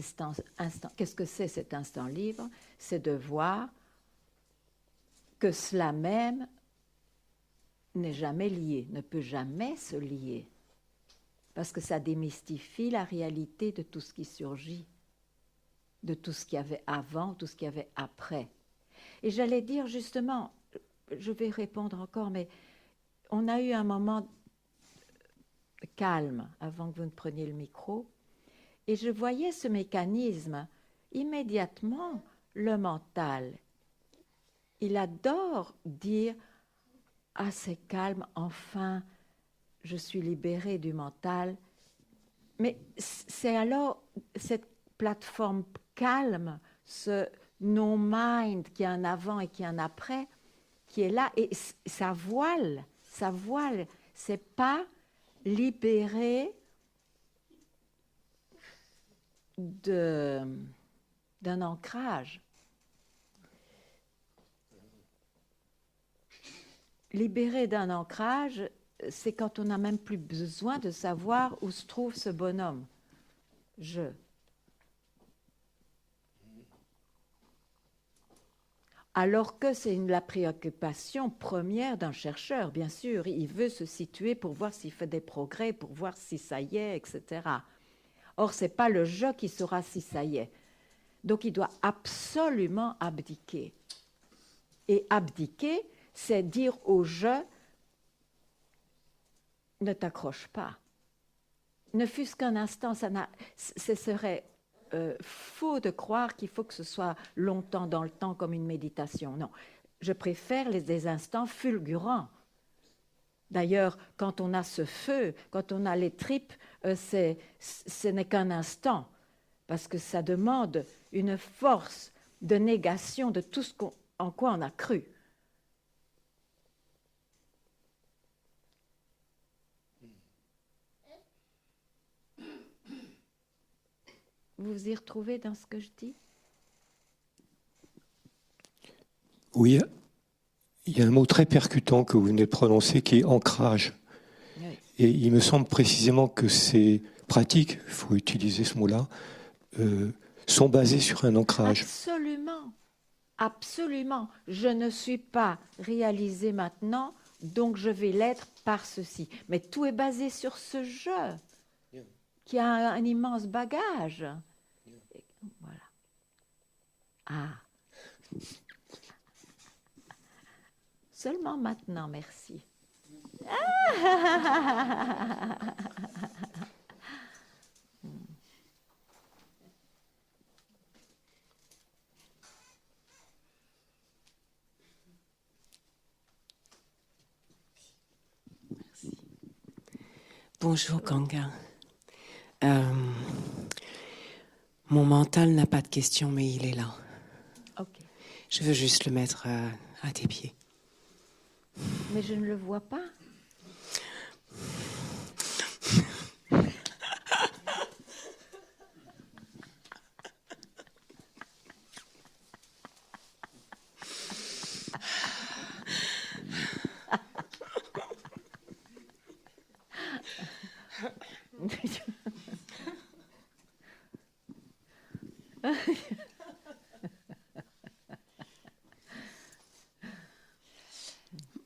S1: instant, qu'est-ce que c'est cet instant libre? C'est de voir que cela même n'est jamais lié, ne peut jamais se lier, parce que ça démystifie la réalité de tout ce qui surgit, de tout ce qu'il y avait avant, tout ce qu'il y avait après. Et j'allais dire justement, je vais répondre encore, mais on a eu un moment calme avant que vous ne preniez le micro, et je voyais ce mécanisme immédiatement, le mental. Il adore dire « Ah, c'est calme, enfin, je suis libérée du mental ». Mais c'est alors cette plateforme calme, ce non-mind qui est un avant et qui est un après, qui est là, et ça voile, c'est pas libéré d'un ancrage. Libéré d'un ancrage, c'est quand on n'a même plus besoin de savoir où se trouve ce bonhomme. Alors que c'est la préoccupation première d'un chercheur, bien sûr. Il veut se situer pour voir s'il fait des progrès, pour voir si ça y est, etc. Or, ce n'est pas le je qui saura si ça y est. Donc, il doit absolument abdiquer. Et abdiquer, c'est dire au je, ne t'accroche pas. Ne fût-ce qu'un instant, ce serait faux de croire qu'il faut que ce soit longtemps dans le temps comme une méditation. Non, je préfère des instants fulgurants. D'ailleurs, quand on a ce feu, quand on a les tripes, ce n'est qu'un instant, parce que ça demande une force de négation de tout ce en quoi on a cru. Vous vous y retrouvez dans ce que je dis?
S8: Oui, il y a un mot très percutant que vous venez de prononcer qui est ancrage.
S1: Oui.
S8: Et il me semble précisément que ces pratiques, il faut utiliser ce mot-là, sont basées sur un ancrage.
S1: Absolument, absolument. Je ne suis pas réalisée maintenant, donc je vais l'être par ceci. Mais tout est basé sur ce jeu qui a un immense bagage. Voilà. Ah. Seulement maintenant, merci.
S9: Bonjour Ganga. Mon mental n'a pas de questions, mais il est là.
S1: Ok.
S9: Je veux juste le mettre à tes pieds.
S1: Mais je ne le vois pas.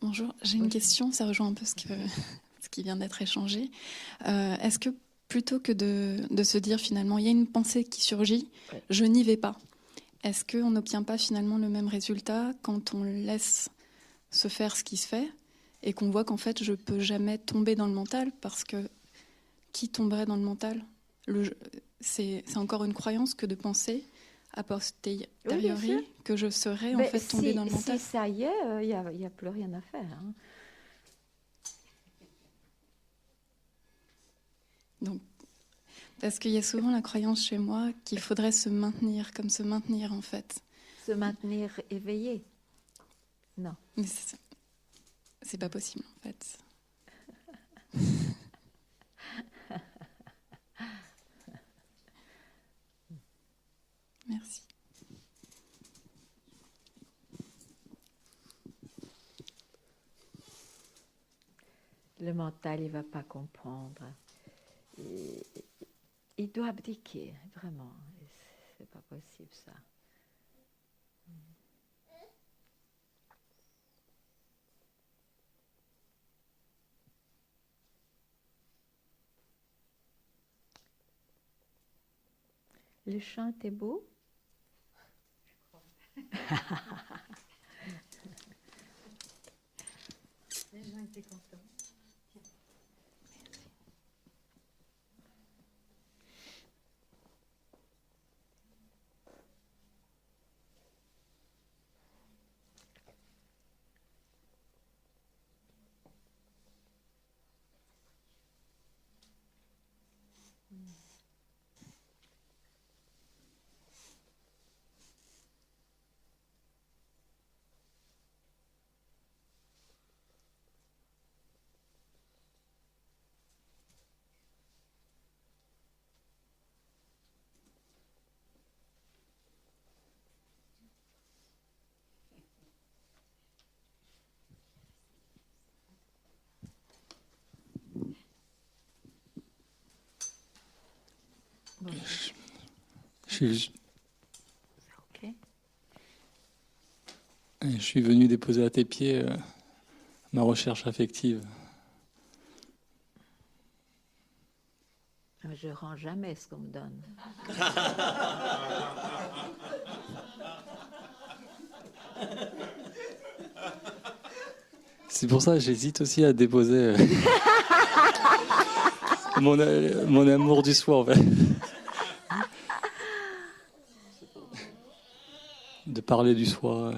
S10: Bonjour, j'ai une question, ça rejoint un peu ce qui vient d'être échangé. Est-ce que plutôt que de se dire finalement, il y a une pensée qui surgit, je n'y vais pas, est-ce qu'on n'obtient pas finalement le même résultat quand on laisse se faire ce qui se fait et qu'on voit qu'en fait, je ne peux jamais tomber dans le mental parce que qui tomberait dans le mental? C'est encore une croyance que de penser a posteriori
S1: oui,
S10: que je serais en fait tombée dans le mental.
S1: Si ça y est, il n'y a plus rien à faire. Hein.
S10: Donc, parce qu'il y a souvent la croyance chez moi qu'il faudrait se maintenir, comme se maintenir en fait.
S1: Se maintenir éveillé? Non.
S10: Mais c'est pas possible en fait. Merci.
S1: Le mental, il ne va pas comprendre. Il doit abdiquer, vraiment. C'est pas possible, ça. Le chant était beau?
S11: Les gens étaient contents.
S1: Bon. Ok.
S12: Je suis venu déposer à tes pieds ma recherche affective.
S1: Je rends jamais ce qu'on me donne.
S12: C'est pour ça que j'hésite aussi à déposer mon amour du soi, en fait. De parler du soi.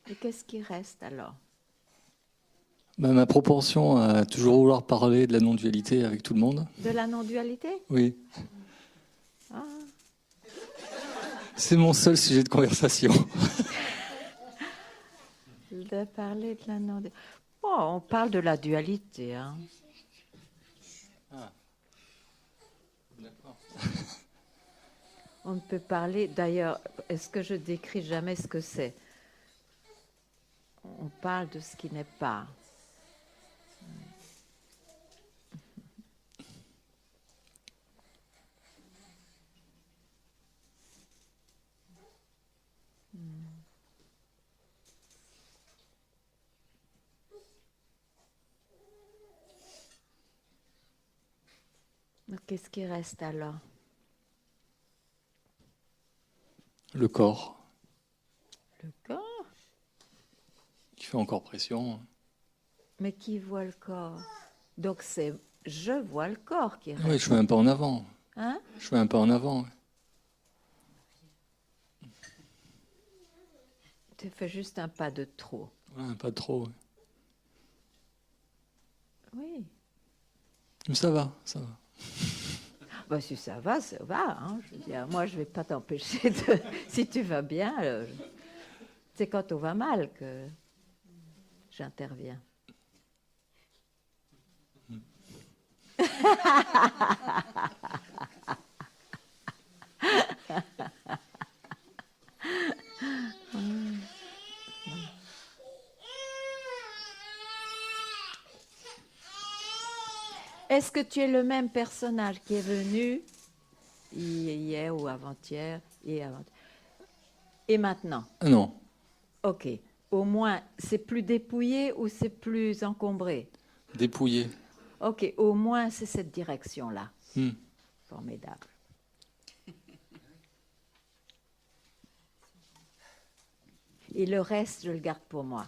S1: Et qu'est-ce qui reste alors?
S12: Ma propension à toujours vouloir parler de la non-dualité avec tout le monde.
S1: De la non-dualité?
S12: Oui.
S1: Ah.
S12: C'est mon seul sujet de conversation.
S1: De parler de la non-dualité. Bon, on parle de la dualité. Hein.
S12: Ah. D'accord.
S1: On ne peut parler, d'ailleurs, est-ce que je décris jamais ce que c'est? On parle de ce qui n'est pas. Qu'est-ce qui reste alors?
S12: Le corps,
S1: Le corps?
S12: qui fait encore pression.
S1: Mais qui voit le corps? Donc c'est je vois le corps qui reste.
S12: Oui, je fais un pas en avant.
S1: Hein?
S12: Je fais un pas en avant.
S1: Tu fais juste un pas de trop.
S12: Ouais, pas trop.
S1: Oui.
S12: Mais ça va, ça va.
S1: Bah, si ça va, ça va. Hein. Je veux dire, moi, je ne vais pas t'empêcher de... Si tu vas bien, c'est quand on va mal que j'interviens. Est-ce que tu es le même personnage qui est venu hier ou avant-hier et maintenant?
S12: Non,
S1: Ok. Au moins, c'est plus dépouillé ou c'est plus encombré?
S12: dépouillé.
S1: Ok. Au moins, c'est cette direction-là.
S12: Hmm.
S1: Formidable. Et le reste, je le garde pour moi.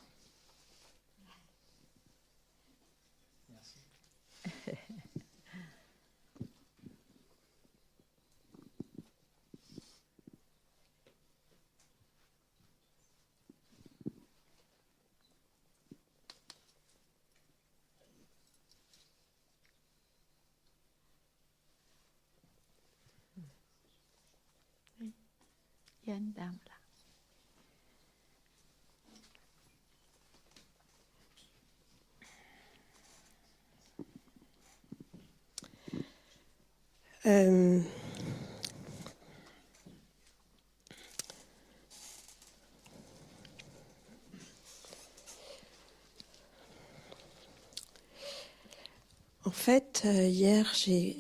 S1: Il y a une dame là.
S13: En fait, hier, j'ai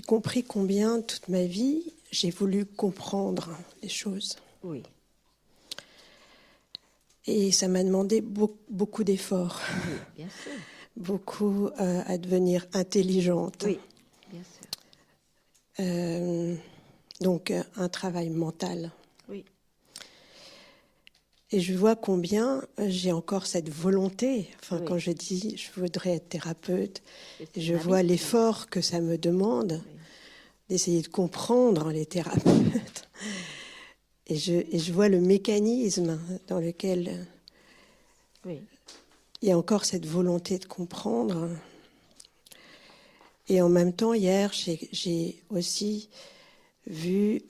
S13: compris combien, toute ma vie, j'ai voulu comprendre les choses.
S1: Oui.
S13: Et ça m'a demandé beaucoup d'efforts.
S1: Oui, bien sûr.
S13: Beaucoup à devenir intelligente.
S1: Oui, bien sûr.
S13: Donc, un travail mental.
S1: Oui.
S13: Et je vois combien j'ai encore cette volonté. Enfin,
S1: Oui.
S13: quand je dis je voudrais être thérapeute,
S1: C'est
S13: je
S1: une
S13: vois
S1: habitude.
S13: l'effort que ça me demande
S1: Oui.
S13: d'essayer de comprendre les thérapeutes. Et je vois le mécanisme dans lequel
S1: Oui.
S13: il y a encore cette volonté de comprendre. Et en même temps, hier, j'ai aussi vu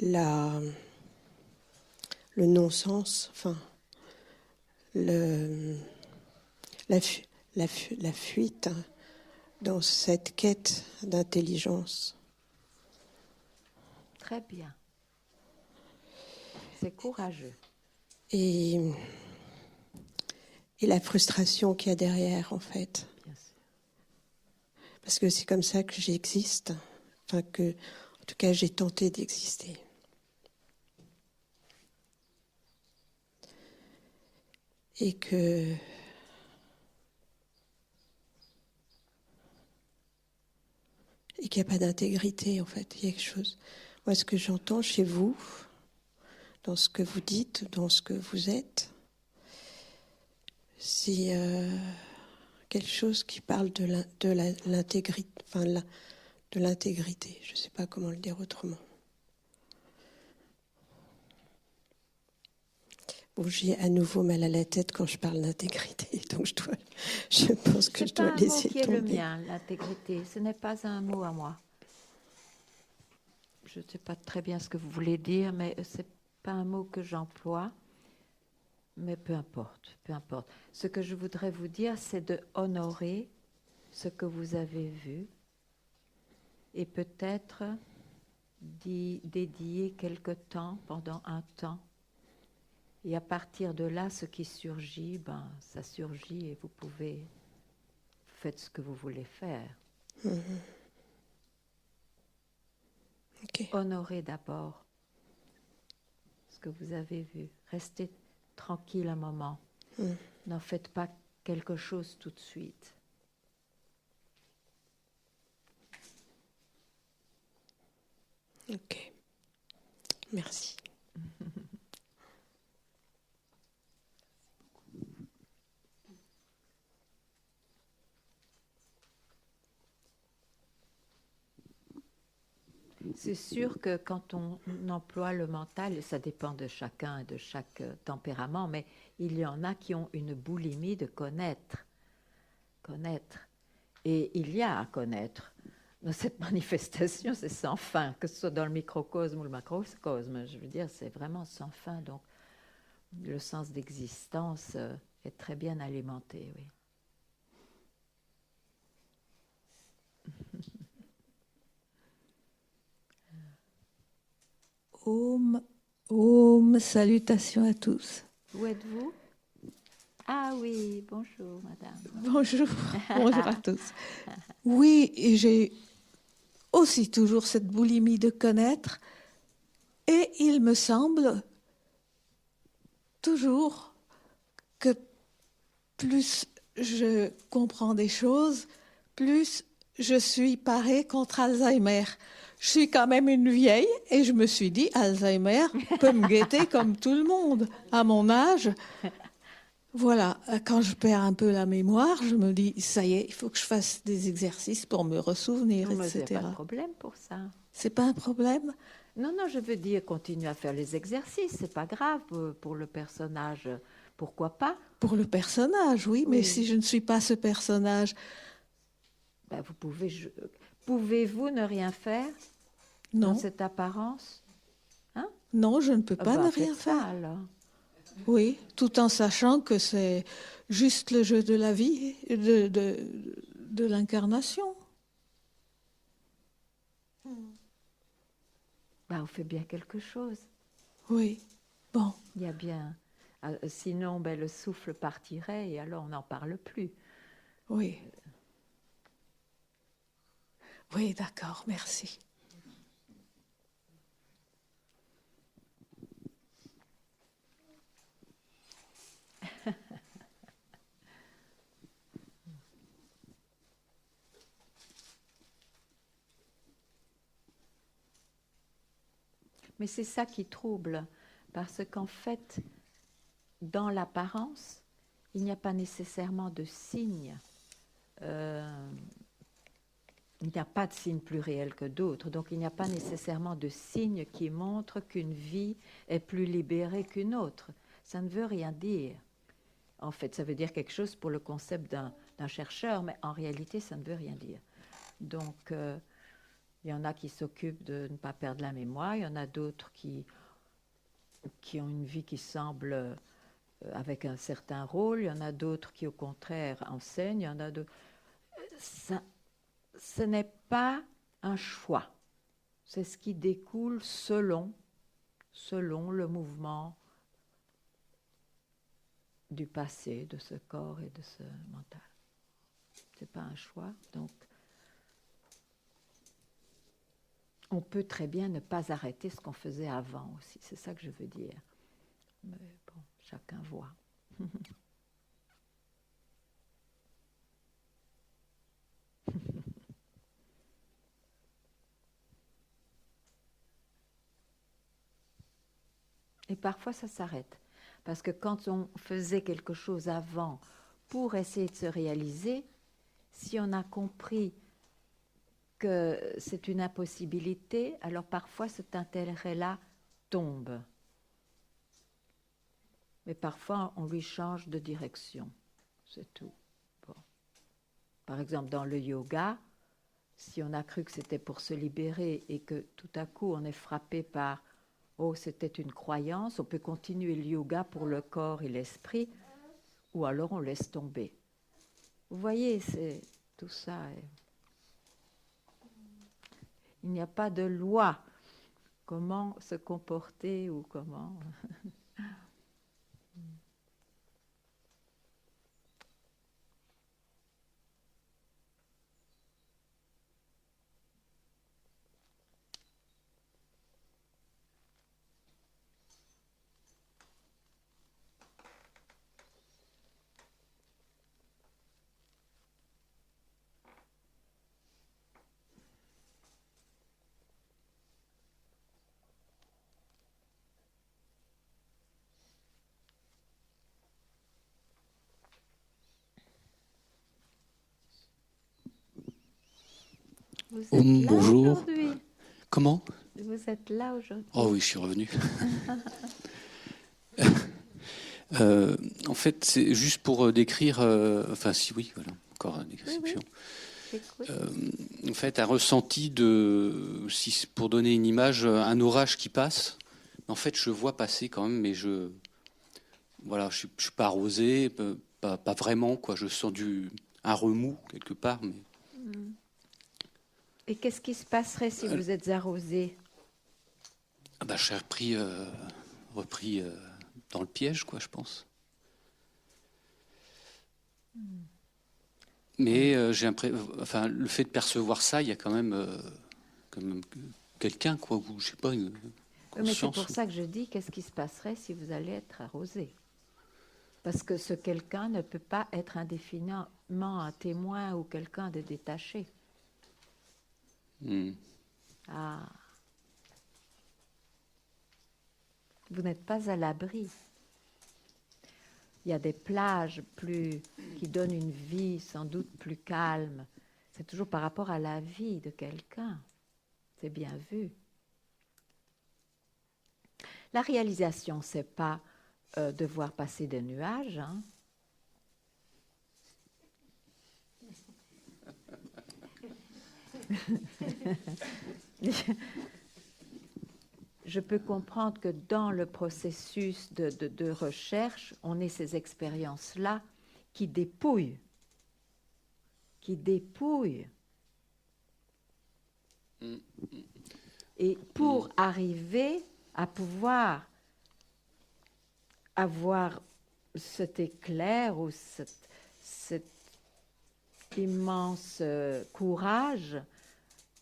S13: le non-sens, enfin, la fuite dans cette quête d'intelligence.
S1: Très bien. C'est courageux.
S13: Et la frustration qu'il y a derrière, en fait.
S1: Bien sûr.
S13: Parce que c'est comme ça que j'existe. Enfin, que, en tout cas, j'ai tenté d'exister. Et qu'il n'y a pas d'intégrité, en fait. Il y a quelque chose. Moi, ce que j'entends chez vous, dans ce que vous dites, dans ce que vous êtes, c'est quelque chose qui parle de l'intégrité. Enfin, de l'intégrité. Je ne sais pas comment le dire autrement. Bon, j'ai à nouveau mal à la tête quand je parle d'intégrité, donc je pense que je dois laisser
S1: C'est pas un mot qui est le
S13: tomber.
S1: mien, l'intégrité. Ce n'est pas un mot à moi. Je ne sais pas très bien ce que vous voulez dire, mais c'est pas un mot que j'emploie. Mais peu importe, peu importe. Ce que je voudrais vous dire, c'est de honorer ce que vous avez vu et peut-être d'y dédier quelque temps, pendant un temps. Et à partir de là, ce qui surgit, ça surgit et vous faites ce que vous voulez faire.
S13: Okay.
S1: Honorez d'abord ce que vous avez vu. Restez tranquille un moment. N'en faites pas quelque chose tout de suite.
S13: Ok. Merci.
S1: C'est sûr que quand on emploie le mental, et ça dépend de chacun et de chaque tempérament, mais il y en a qui ont une boulimie de connaître. Et il y a à connaître. Dans cette manifestation, c'est sans fin, que ce soit dans le microcosme ou le macrocosme. Je veux dire, c'est vraiment sans fin. Donc, le sens d'existence est très bien alimenté, oui.
S14: Salutations à tous.
S1: Où êtes-vous? Ah oui, bonjour madame.
S14: Bonjour, bonjour à tous. Oui, et j'ai aussi toujours cette boulimie de connaître, et il me semble toujours que plus je comprends des choses, plus je suis parée contre Alzheimer. Je suis quand même une vieille et je me suis dit, Alzheimer peut me guetter comme tout le monde à mon âge. Voilà, quand je perds un peu la mémoire, je me dis, ça y est, il faut que je fasse des exercices pour me ressouvenir,
S1: Mais
S14: etc.
S1: c'est pas de problème pour ça.
S14: C'est pas un problème?
S1: Non, je veux dire, continue à faire les exercices, c'est pas grave pour le personnage. Pourquoi pas?
S14: Pour le personnage, oui, mais si je ne suis pas ce personnage...
S1: Vous pouvez... Pouvez-vous ne rien faire
S14: Non.
S1: dans cette apparence?
S14: Non, je ne peux pas ne
S1: faites
S14: rien
S1: ça,
S14: faire.
S1: alors.
S14: Oui, tout en sachant que c'est juste le jeu de la vie, de l'incarnation.
S1: On fait bien quelque chose.
S14: Oui, bon.
S1: Il y a bien. Sinon, le souffle partirait et alors on n'en parle plus.
S14: Oui. Oui, d'accord, merci.
S1: Mais c'est ça qui trouble, parce qu'en fait, dans l'apparence, il n'y a pas nécessairement de signe. Il n'y a pas de signe plus réel que d'autres, donc il n'y a pas nécessairement de signe qui montre qu'une vie est plus libérée qu'une autre. Ça ne veut rien dire. En fait, ça veut dire quelque chose pour le concept d'un chercheur, mais en réalité, ça ne veut rien dire. Donc, il y en a qui s'occupent de ne pas perdre la mémoire, il y en a d'autres qui ont une vie qui semble avec un certain rôle, il y en a d'autres qui, au contraire, enseignent, il y en a d'autres... Ce n'est pas un choix. C'est ce qui découle selon le mouvement du passé, de ce corps et de ce mental. Ce n'est pas un choix, donc on peut très bien ne pas arrêter ce qu'on faisait avant aussi, c'est ça que je veux dire. Mais bon, chacun voit. Et parfois ça s'arrête, parce que quand on faisait quelque chose avant pour essayer de se réaliser, si on a compris que c'est une impossibilité, alors parfois cet intérêt-là tombe. Mais parfois, on lui change de direction. C'est tout. Bon. Par exemple, dans le yoga, si on a cru que c'était pour se libérer et que tout à coup, on est frappé par « Oh, c'était une croyance », on peut continuer le yoga pour le corps et l'esprit, ou alors on laisse tomber. Vous voyez, c'est tout ça. Il n'y a pas de loi. Comment se comporter ou comment... Vous êtes là
S12: bonjour.
S1: aujourd'hui?
S12: Comment?
S1: Vous êtes là aujourd'hui?
S12: Oh oui, je suis revenu. En fait, c'est juste pour décrire... enfin, si oui, voilà, encore une description.
S1: Oui,
S12: En fait, un ressenti si pour donner une image, un orage qui passe. En fait, je vois passer quand même, mais je suis pas arrosé, pas vraiment, quoi. Je sens un remous quelque part, mais...
S1: Et qu'est-ce qui se passerait si vous êtes arrosé?
S12: Je serais repris dans le piège, quoi, je pense. Mais j'ai l'impression, le fait de percevoir ça, il y a quand même quelqu'un, quoi, ou je sais pas, une conscience.
S1: Mais c'est pour ça que je dis, qu'est-ce qui se passerait si vous allez être arrosé? Parce que ce quelqu'un ne peut pas être indéfiniment un témoin ou quelqu'un de détaché. Ah. Vous n'êtes pas à l'abri. Il y a des plages qui donnent une vie sans doute plus calme. C'est toujours par rapport à la vie de quelqu'un. C'est bien vu. La réalisation, c'est pas de voir passer des nuages, hein. Je peux comprendre que dans le processus de recherche, on ait ces expériences-là qui dépouillent. Et pour arriver à pouvoir avoir cet éclair ou cet immense courage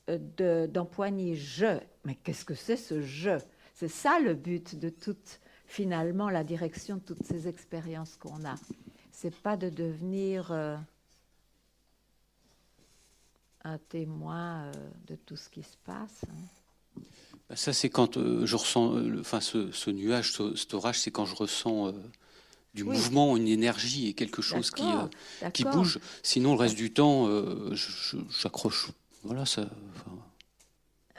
S1: d'empoigner je. Mais qu'est-ce que c'est ce je? C'est ça le but de finalement, la direction de toutes ces expériences qu'on a. C'est pas de devenir un témoin de tout ce qui se passe.
S12: Ça, c'est quand je ressens, ce nuage, cet orage, c'est quand je ressens du mouvement, une énergie et quelque chose qui bouge. Sinon, le reste du temps, j'accroche. Voilà, ça.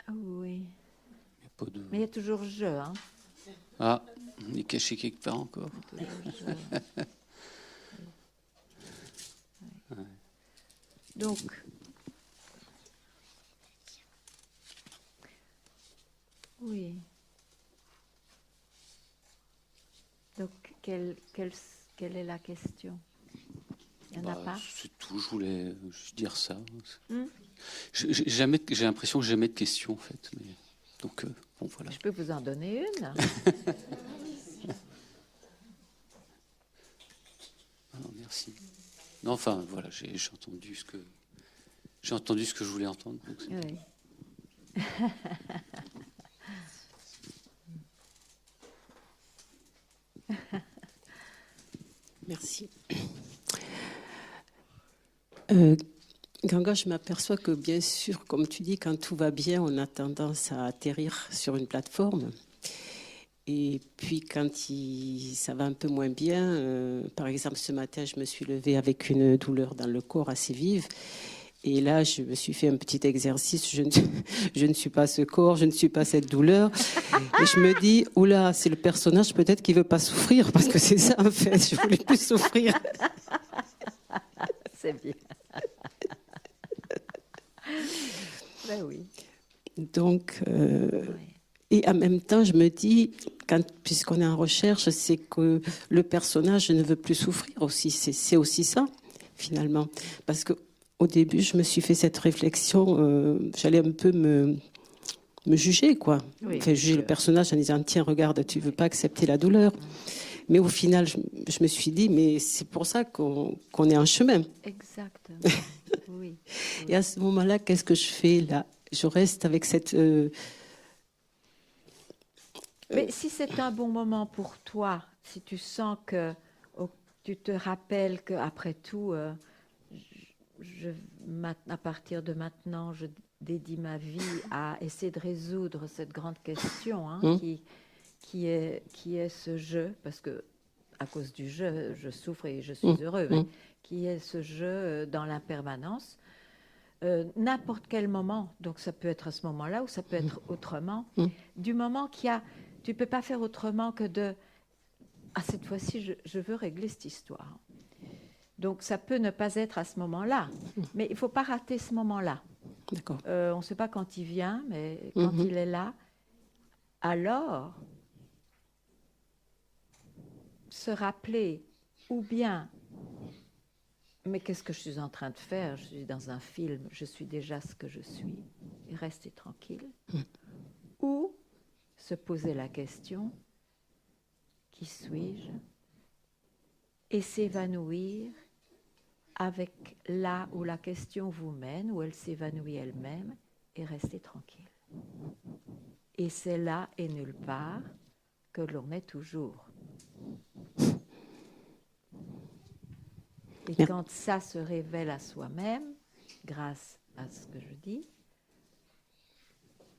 S1: Oui.
S12: Pas de...
S1: Mais il y a toujours je. Hein.
S12: Ah, on est caché quelque part encore.
S1: Ouais. Donc, oui. Donc, quelle est la question? Il n'y en a pas?
S12: C'est tout, je voulais dire ça. J'ai l'impression que j'ai jamais de questions, en fait. Mais, donc, bon, voilà.
S1: Je peux vous en donner une.
S12: Non, merci. Non, enfin, voilà, j'ai entendu ce que je voulais entendre. Donc
S1: oui.
S15: Merci. Ganga, je m'aperçois que bien sûr, comme tu dis, quand tout va bien, on a tendance à atterrir sur une plateforme. Et puis quand ça va un peu moins bien, par exemple ce matin, je me suis levée avec une douleur dans le corps assez vive. Et là, je me suis fait un petit exercice. Je ne suis pas ce corps, je ne suis pas cette douleur. Et je me dis, oula, c'est le personnage peut-être qui veut pas souffrir, parce que c'est ça en fait. Je voulais plus souffrir.
S1: C'est bien. Ben oui.
S15: Donc, et en même temps, je me dis, puisqu'on est en recherche, c'est que le personnage ne veut plus souffrir aussi. C'est aussi ça, finalement, parce que au début, je me suis fait cette réflexion, j'allais un peu me juger, quoi.
S1: Oui,
S15: enfin, juger le personnage en disant, tiens, regarde, tu veux pas accepter la douleur. Mais au final, je me suis dit, mais c'est pour ça qu'on est en chemin.
S1: Exactement. Oui.
S15: Et à ce moment-là, qu'est-ce que je fais là? Je reste avec cette...
S1: Mais si c'est un bon moment pour toi, si tu sens que tu te rappelles qu'après tout... à partir de maintenant, je dédie ma vie à essayer de résoudre cette grande question qui est ce jeu, parce que à cause du jeu, je souffre et je suis heureux, mais qui est ce jeu dans l'impermanence. N'importe quel moment, donc ça peut être à ce moment-là ou ça peut être autrement, du moment tu ne peux pas faire autrement que cette fois-ci, je veux régler cette histoire. Donc, ça peut ne pas être à ce moment-là, mais il ne faut pas rater ce moment-là.
S15: D'accord.
S1: On ne sait pas quand il vient, mais quand il est là, alors, se rappeler, ou bien, mais qu'est-ce que je suis en train de faire? Je suis dans un film, je suis déjà ce que je suis, et rester tranquille. Ou se poser la question, qui suis-je? Et s'évanouir avec là où la question vous mène, où elle s'évanouit elle-même, et rester tranquille. Et c'est là et nulle part que l'on est toujours. Et quand ça se révèle à soi-même, grâce à ce que je dis,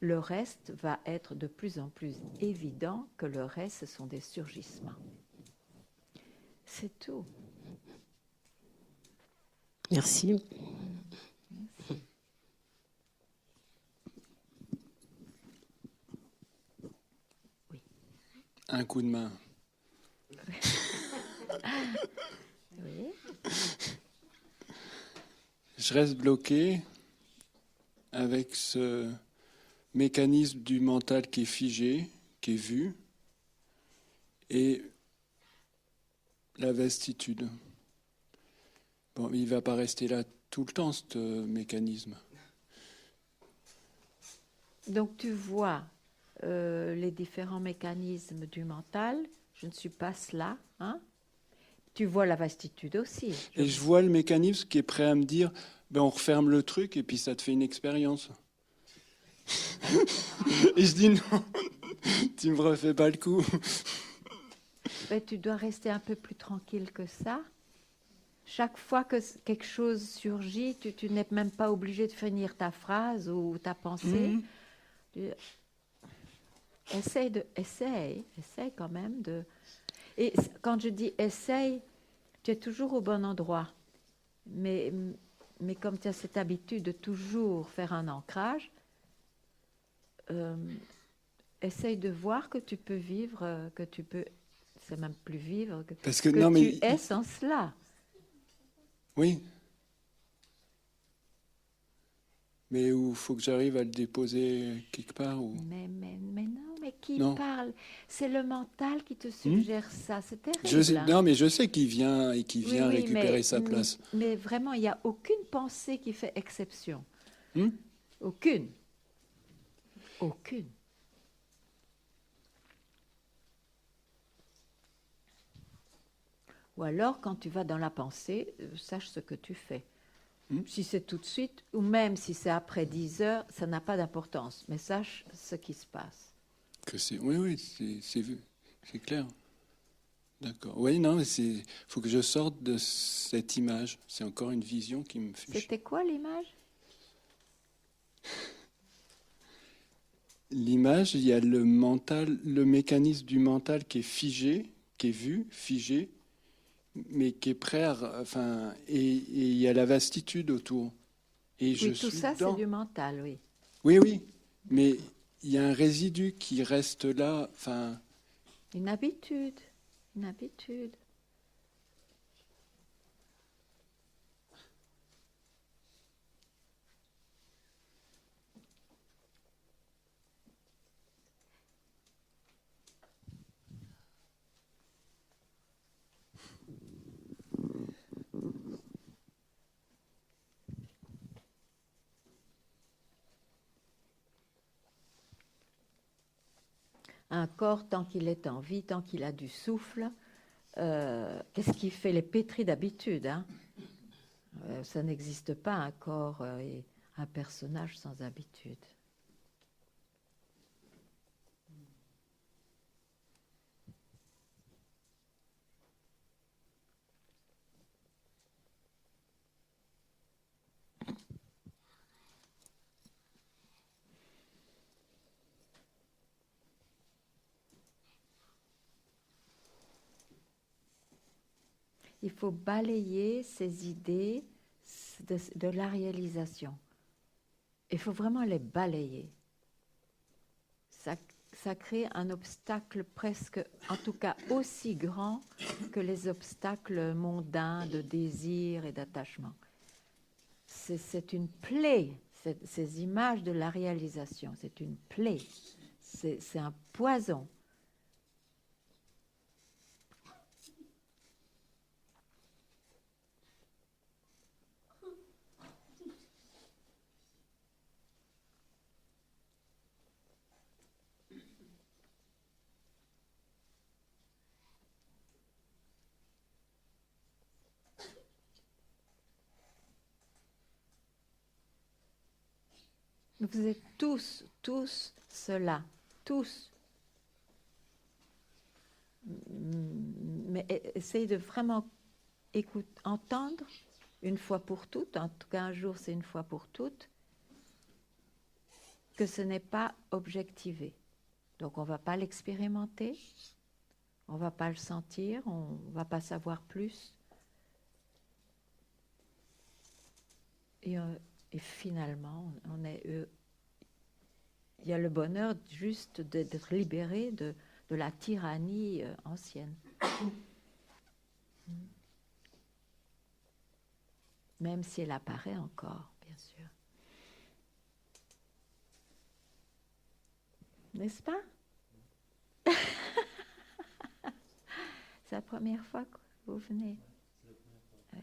S1: le reste va être de plus en plus évident que le reste, ce sont des surgissements. C'est tout.
S15: Merci.
S1: Oui.
S2: Un coup de main.
S1: Oui.
S2: Je reste bloqué avec ce mécanisme du mental qui est figé, qui est vu, et la vastitude. Bon, il ne va pas rester là tout le temps, ce mécanisme.
S1: Donc tu vois les différents mécanismes du mental. Je ne suis pas cela, hein? Tu vois la vastitude aussi.
S2: Et je vois le mécanisme qui est prêt à me dire, ben on referme le truc et puis ça te fait une expérience. Et je dis non, tu me refais pas le coup.
S1: Ben, tu dois rester un peu plus tranquille que ça. Chaque fois que quelque chose surgit, tu n'es même pas obligé de finir ta phrase ou ta pensée. Essaye quand même de... Et quand je dis essaye, tu es toujours au bon endroit. Mais comme tu as cette habitude de toujours faire un ancrage, essaye de voir que tu peux vivre, que tu peux... C'est même plus vivre,
S2: Parce que
S1: non,
S2: mais
S1: tu es sans cela.
S2: Oui. Mais il faut que j'arrive à le déposer quelque part ou...
S1: Mais non, mais qui
S2: Non.
S1: parle? C'est le mental qui te suggère ça, c'est terrible. hein.
S2: Non, mais je sais qu'il vient et qu'il vient récupérer
S1: mais,
S2: sa place.
S1: Mais vraiment, il n'y a aucune pensée qui fait exception.
S2: Hmm?
S1: Aucune. Aucune. Ou alors, quand tu vas dans la pensée, sache ce que tu fais. Si c'est tout de suite, ou même si c'est après 10 heures, ça n'a pas d'importance. Mais sache ce qui se passe.
S2: Oui, c'est clair. D'accord. Oui, non, mais il faut que je sorte de cette image. C'est encore une vision qui me fait...
S1: C'était quoi l'image?
S2: L'image, il y a le mental, le mécanisme du mental qui est figé, qui est vu, figé, mais qui est prêt à... Enfin, et il y a la vastitude autour. Et
S1: Oui, tout ça, c'est du mental, oui.
S2: Oui, mais il y a un résidu qui reste là, enfin...
S1: Une habitude. Une habitude. Un corps, tant qu'il est en vie, tant qu'il a du souffle, qu'est-ce qui fait les pétris d'habitude, hein? Ça n'existe pas un corps et un personnage sans habitude. Il faut balayer ces idées de la réalisation. Il faut vraiment les balayer. Ça crée un obstacle presque, en tout cas aussi grand que les obstacles mondains de désir et d'attachement. C'est une plaie, ces images de la réalisation, c'est une plaie, c'est un poison. Vous êtes tous cela, tous. Mais essayez de vraiment entendre une fois pour toutes, en tout cas un jour c'est une fois pour toutes, que ce n'est pas objectivé. Donc on ne va pas l'expérimenter, on ne va pas le sentir, on ne va pas savoir plus. Et finalement, il y a le bonheur juste d'être libéré de la tyrannie ancienne. Même si elle apparaît encore, bien sûr. N'est-ce pas? C'est la première fois que vous venez. Oui.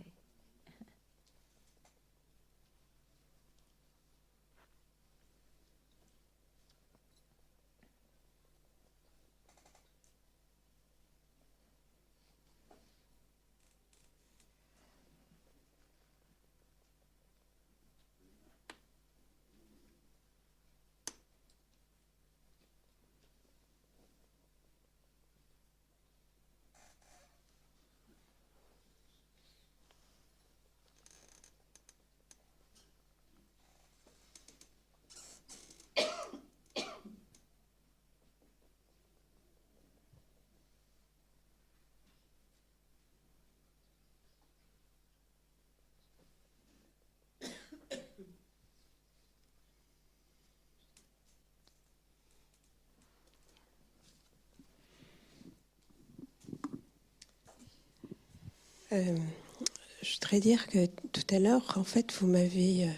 S13: Je voudrais dire que tout à l'heure, en fait, vous m'avez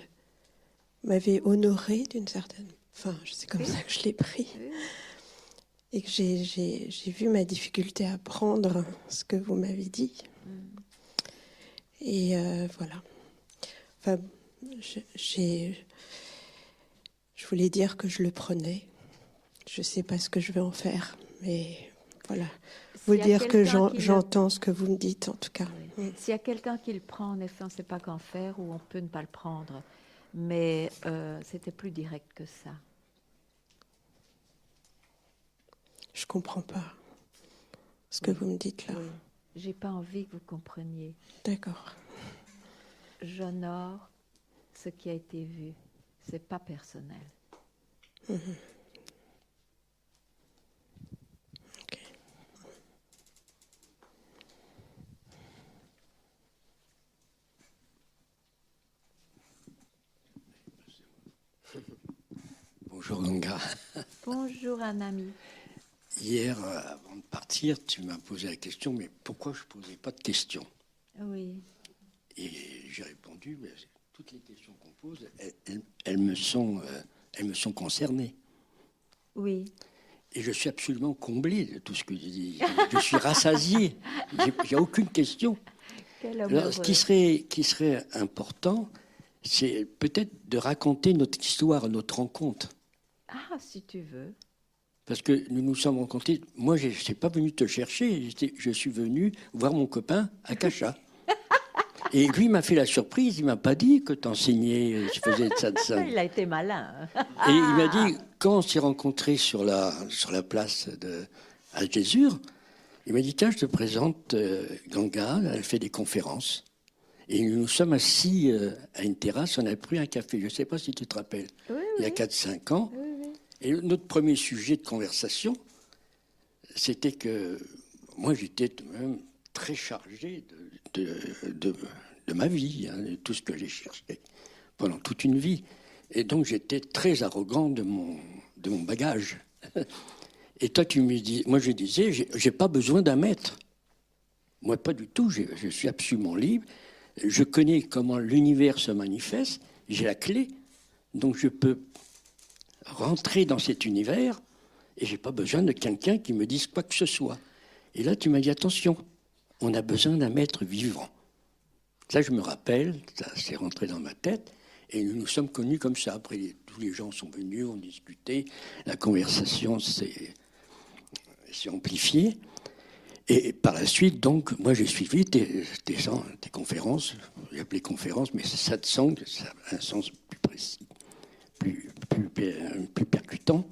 S13: honorée d'une certaine... Enfin, c'est comme ça que je l'ai pris. Et que j'ai vu ma difficulté à prendre ce que vous m'avez dit. Et voilà. Enfin, je voulais dire que je le prenais. Je ne sais pas ce que je vais en faire, mais voilà. Vous dire que j'entends ce que vous me dites, en tout cas.
S1: Oui. S'il y a quelqu'un qui le prend, en effet, on ne sait pas qu'en faire ou on peut ne pas le prendre. Mais c'était plus direct que ça.
S13: Je ne comprends pas ce que vous me dites là.
S1: Oui. J'ai pas envie que vous compreniez.
S13: D'accord.
S1: J'honore ce qui a été vu. C'est pas personnel.
S13: Ok.
S16: Bonjour Ganga.
S1: Bonjour un ami.
S16: Hier, avant de partir, tu m'as posé la question, mais pourquoi je ne posais pas de questions?
S1: Oui.
S16: Et j'ai répondu, mais toutes les questions qu'on pose, elles me sont concernées.
S1: Oui.
S16: Et je suis absolument comblé de tout ce que tu dis. Je suis rassasié. J'ai aucune question. Alors, ce qui serait important, c'est peut-être de raconter notre histoire, notre rencontre.
S1: Ah, si tu veux.
S16: Parce que nous nous sommes rencontrés. Moi, je ne suis pas venu te chercher. Je suis venu voir mon copain à Cacha. Et lui m'a fait la surprise. Il ne m'a pas dit que tu enseignais, je faisais de ça.
S1: Il a été malin.
S16: Et il m'a dit, quand on s'est rencontrés sur la place de Algésure, il m'a dit, tiens, je te présente Ganga, elle fait des conférences. Et nous nous sommes assis à une terrasse, on a pris un café. Je ne sais pas si tu te rappelles.
S1: Oui,
S16: il y a 4-5 ans.
S1: Oui.
S16: Et notre premier sujet de conversation, c'était que moi, j'étais même très chargé de ma vie, de tout ce que j'ai cherché pendant toute une vie. Et donc, j'étais très arrogant de mon bagage. Et toi, tu me dis, moi, je disais, j'ai pas besoin d'un maître. Moi, pas du tout. Je suis absolument libre. Je connais comment l'univers se manifeste. J'ai la clé. Donc, je peux rentrer dans cet univers et j'ai pas besoin de quelqu'un qui me dise quoi que ce soit. Et là, tu m'as dit, attention, on a besoin d'un maître vivant. Ça, je me rappelle, ça s'est rentré dans ma tête, et nous nous sommes connus comme ça. Après, tous les gens sont venus, on discutait, la conversation s'est amplifiée. Et par la suite, donc, moi, j'ai suivi tes conférences, j'ai appelé conférences, mais satsang, ça a un sens plus précis, plus percutant.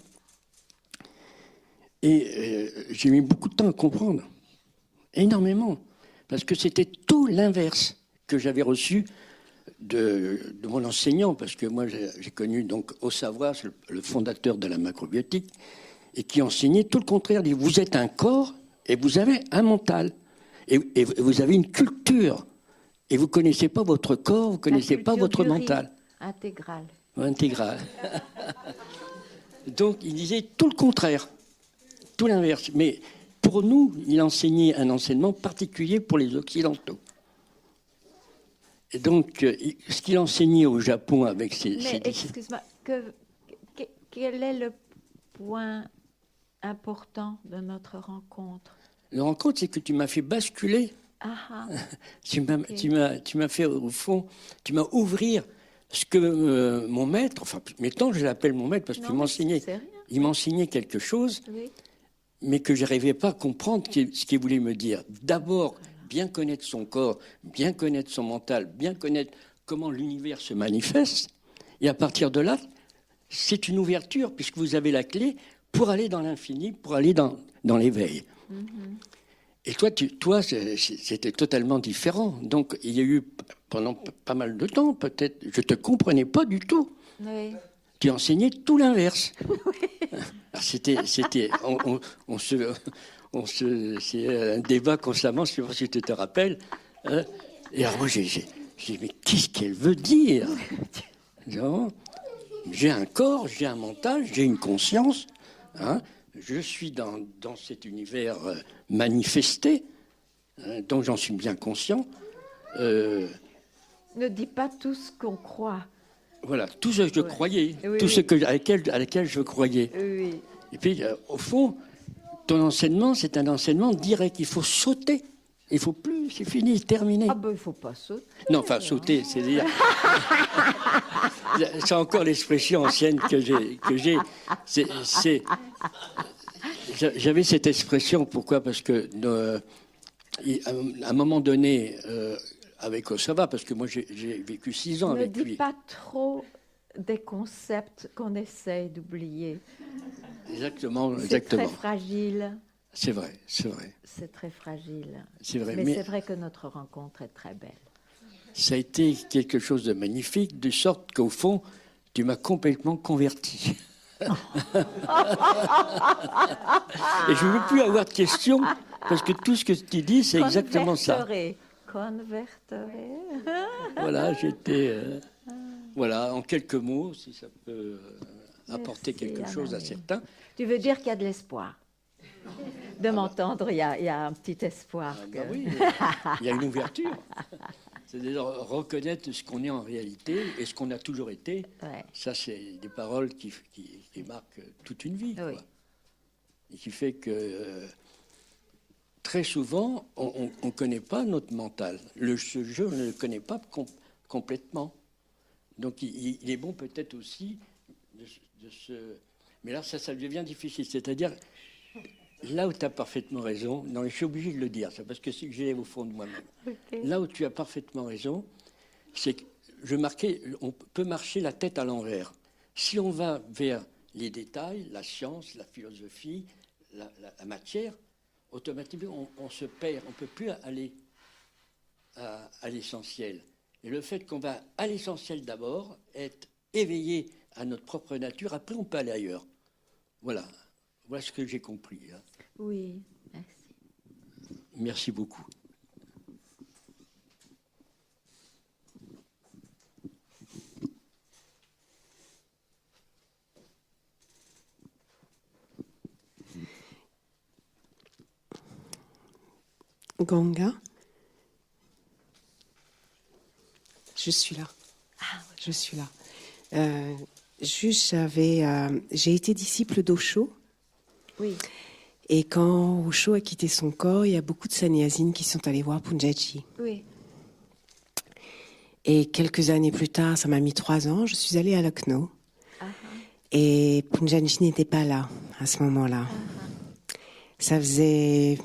S16: Et j'ai mis beaucoup de temps à comprendre, énormément, parce que c'était tout l'inverse que j'avais reçu de mon enseignant, parce que moi j'ai connu donc Osawa, le fondateur de la macrobiotique, et qui enseignait tout le contraire. Il dit, vous êtes un corps et vous avez un mental, et vous avez une culture, et vous ne connaissez pas votre corps, vous ne connaissez pas votre mental.
S1: Intégral.
S16: Intégral. Donc il disait tout le contraire, tout l'inverse. Mais pour nous, il enseignait un enseignement particulier pour les Occidentaux. Et donc, ce qu'il enseignait au Japon avec ses...
S1: Mais excuse-moi, quel est le point important de notre rencontre?
S16: La rencontre, c'est que tu m'as fait basculer.
S1: Ah,
S16: Tu m'as fait, au fond, tu m'as ouvrir ce que mon maître, enfin, maintenant je l'appelle mon maître parce qu'il m'enseignait quelque chose,
S1: oui.
S16: mais que je n'arrivais pas à comprendre ce qu'il voulait me dire. D'abord, bien connaître son corps, bien connaître son mental, bien connaître comment l'univers se manifeste. Et à partir de là, c'est une ouverture, puisque vous avez la clé pour aller dans l'infini, pour aller dans l'éveil. Et toi, c'était totalement différent. Donc, il y a eu, pendant pas mal de temps, peut-être, je ne te comprenais pas du tout.
S1: Oui.
S16: Tu enseignais tout l'inverse. Alors, c'est un débat constamment, je ne sais pas si tu te rappelles. Hein. Et alors, moi, j'ai dit, mais qu'est-ce qu'elle veut dire? Non. J'ai un corps, j'ai un mental, j'ai une conscience. Hein. Je suis dans cet univers manifesté, dont j'en suis bien conscient.
S1: Ne dis pas tout ce qu'on croit.
S16: Voilà, tout ce que je croyais,
S1: Oui,
S16: tout ce à laquelle je croyais.
S1: Oui.
S16: Et puis, au fond, ton enseignement, c'est un enseignement direct. Il faut sauter. Il faut plus, c'est fini, terminé.
S1: Ah ben, il ne faut pas sauter.
S16: Non, enfin, sauter, c'est dire... c'est encore l'expression ancienne que j'ai. J'avais cette expression, pourquoi? Parce que à un moment donné, avec Osava, parce que moi j'ai vécu 6 ans avec lui.
S1: Ne dis pas trop des concepts qu'on essaye d'oublier.
S16: Exactement.
S1: C'est très fragile.
S16: C'est vrai, c'est vrai.
S1: C'est très fragile.
S16: C'est vrai.
S1: Mais c'est vrai que notre rencontre est très belle.
S16: Ça a été quelque chose de magnifique, de sorte qu'au fond, tu m'as complètement converti. Et je ne veux plus avoir de questions, parce que tout ce que tu dis, c'est exactement ça.
S1: Converteré.
S16: Voilà, j'étais... voilà, en quelques mots, si ça peut apporter quelque chose à certains.
S1: Tu veux dire qu'il y a de l'espoir? De m'entendre, il y a un petit espoir.
S16: Oui, il y a une ouverture. C'est-à-dire reconnaître ce qu'on est en réalité et ce qu'on a toujours été.
S1: Ouais.
S16: Ça, c'est des paroles qui marquent toute une vie.
S1: Oui.
S16: Quoi. Et qui fait que très souvent, on ne connaît pas notre mental. Ce jeu, on ne le connaît pas complètement. Donc, il est bon peut-être aussi de se... Mais là, ça devient difficile. C'est-à-dire... Là où tu as parfaitement raison, non, je suis obligé de le dire, ça, parce que c'est que j'ai au fond de moi-même. Okay. Là où tu as parfaitement raison, c'est que on peut marcher la tête à l'envers. Si on va vers les détails, la science, la philosophie, la matière, automatiquement on se perd, on ne peut plus aller à l'essentiel. Et le fait qu'on va à l'essentiel d'abord, être éveillé à notre propre nature, après on peut aller ailleurs. Voilà. Voilà ce que j'ai compris. Hein.
S1: Oui, merci.
S16: Merci beaucoup.
S9: Ganga, je suis là. Je suis là. Juste, j'ai été disciple d'Osho.
S1: Oui.
S9: Et quand Osho a quitté son corps, il y a beaucoup de sannyasines qui sont allés voir Punjaji.
S1: Oui.
S9: Et quelques années plus tard, ça m'a mis 3 ans, je suis allée à Lucknow. Et Punjaji n'était pas là à ce moment-là. Ça faisait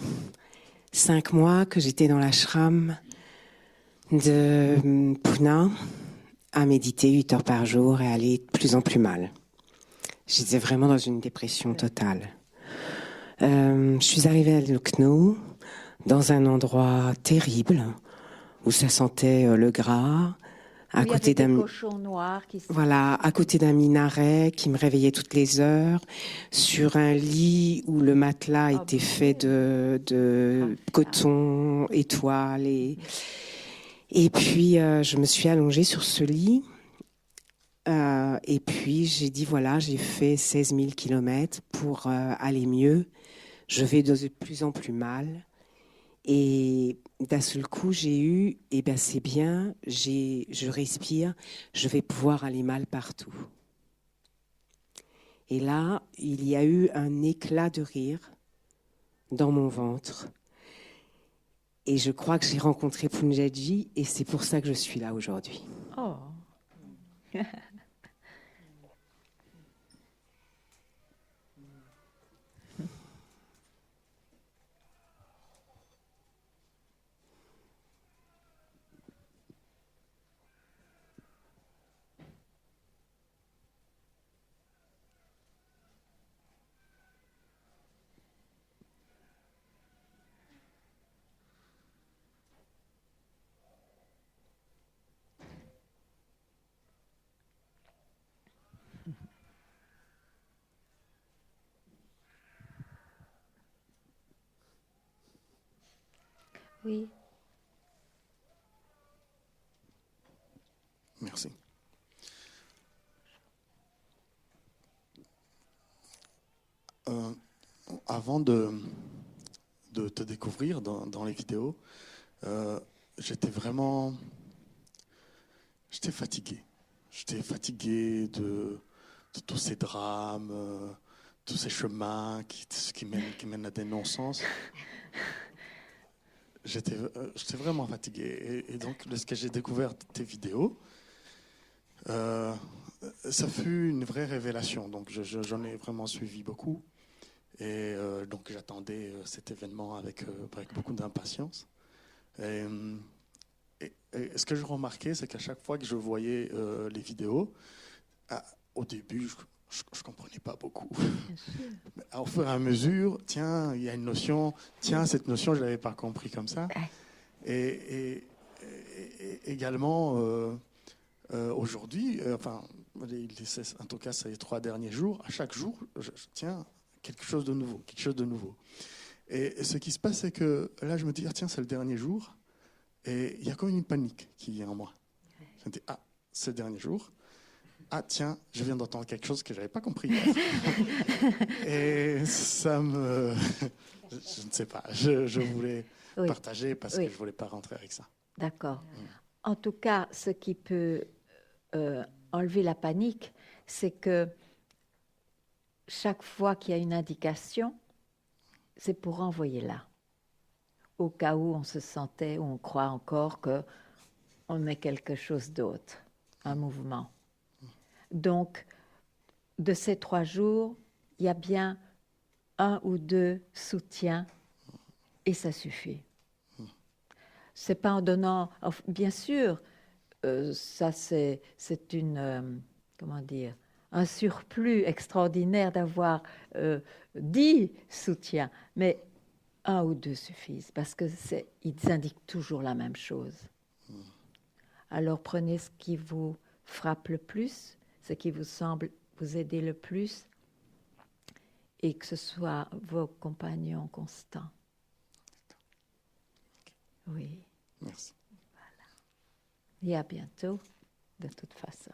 S9: 5 mois que j'étais dans l'ashram de Pune à méditer 8 heures par jour et aller de plus en plus mal. J'étais vraiment dans une dépression totale. Je suis arrivée à Lucknow, dans un endroit terrible, où ça sentait le gras, à côté d'un
S1: cochons noirs
S9: à côté d'un minaret qui me réveillait toutes les heures, sur un lit où le matelas était fait de coton, étoiles, et puis je me suis allongée sur ce lit. Et puis j'ai dit voilà, j'ai fait 16 000 kilomètres pour aller mieux. Je vais de plus en plus mal. Et d'un seul coup, j'ai eu, c'est bien, je respire, je vais pouvoir aller mal partout. Et là, il y a eu un éclat de rire dans mon ventre. Et je crois que j'ai rencontré Punjaji et c'est pour ça que je suis là aujourd'hui.
S1: Oh. Oui.
S17: Merci. Avant de te découvrir dans les vidéos, j'étais fatigué. J'étais fatigué de tous ces drames, tous ces chemins qui mènent à des non-sens. J'étais vraiment fatigué. Et donc, lorsque j'ai découvert tes vidéos, ça fut une vraie révélation. Donc, j'en ai vraiment suivi beaucoup. Et donc, j'attendais cet événement avec beaucoup d'impatience. Et ce que je remarquais, c'est qu'à chaque fois que je voyais les vidéos, au début, je ne comprenais pas beaucoup. Mais au fur et à mesure, tiens, il y a une notion, tiens, cette notion, je ne l'avais pas compris comme ça. Et également, aujourd'hui, en tout cas, ces 3 derniers jours, à chaque jour, tiens, quelque chose de nouveau. Et ce qui se passe, c'est que là, je me dis, tiens, c'est le dernier jour, et il y a comme une panique qui vient en moi. Je me dis, c'est le dernier jour. Tiens, je viens d'entendre quelque chose que je n'avais pas compris. Et ça me... je ne sais pas, je voulais partager parce que je ne voulais pas rentrer avec ça.
S1: D'accord. En tout cas, ce qui peut enlever la panique, c'est que chaque fois qu'il y a une indication, c'est pour envoyer là. Au cas où on se sentait, ou on croit encore qu'on met quelque chose d'autre, un mouvement. Donc, de ces 3 jours, il y a bien 1 ou 2 soutiens et ça suffit. C'est pas en donnant... Bien sûr, ça c'est comment dire, un surplus extraordinaire d'avoir 10 soutiens, mais 1 ou 2 suffisent parce que ils indiquent toujours la même chose. Alors prenez ce qui vous frappe le plus, ce qui vous semble vous aider le plus, et que ce soit vos compagnons constants. Oui.
S17: Merci.
S1: Voilà. Et à bientôt, de toute façon.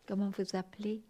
S1: Comment vous appelez?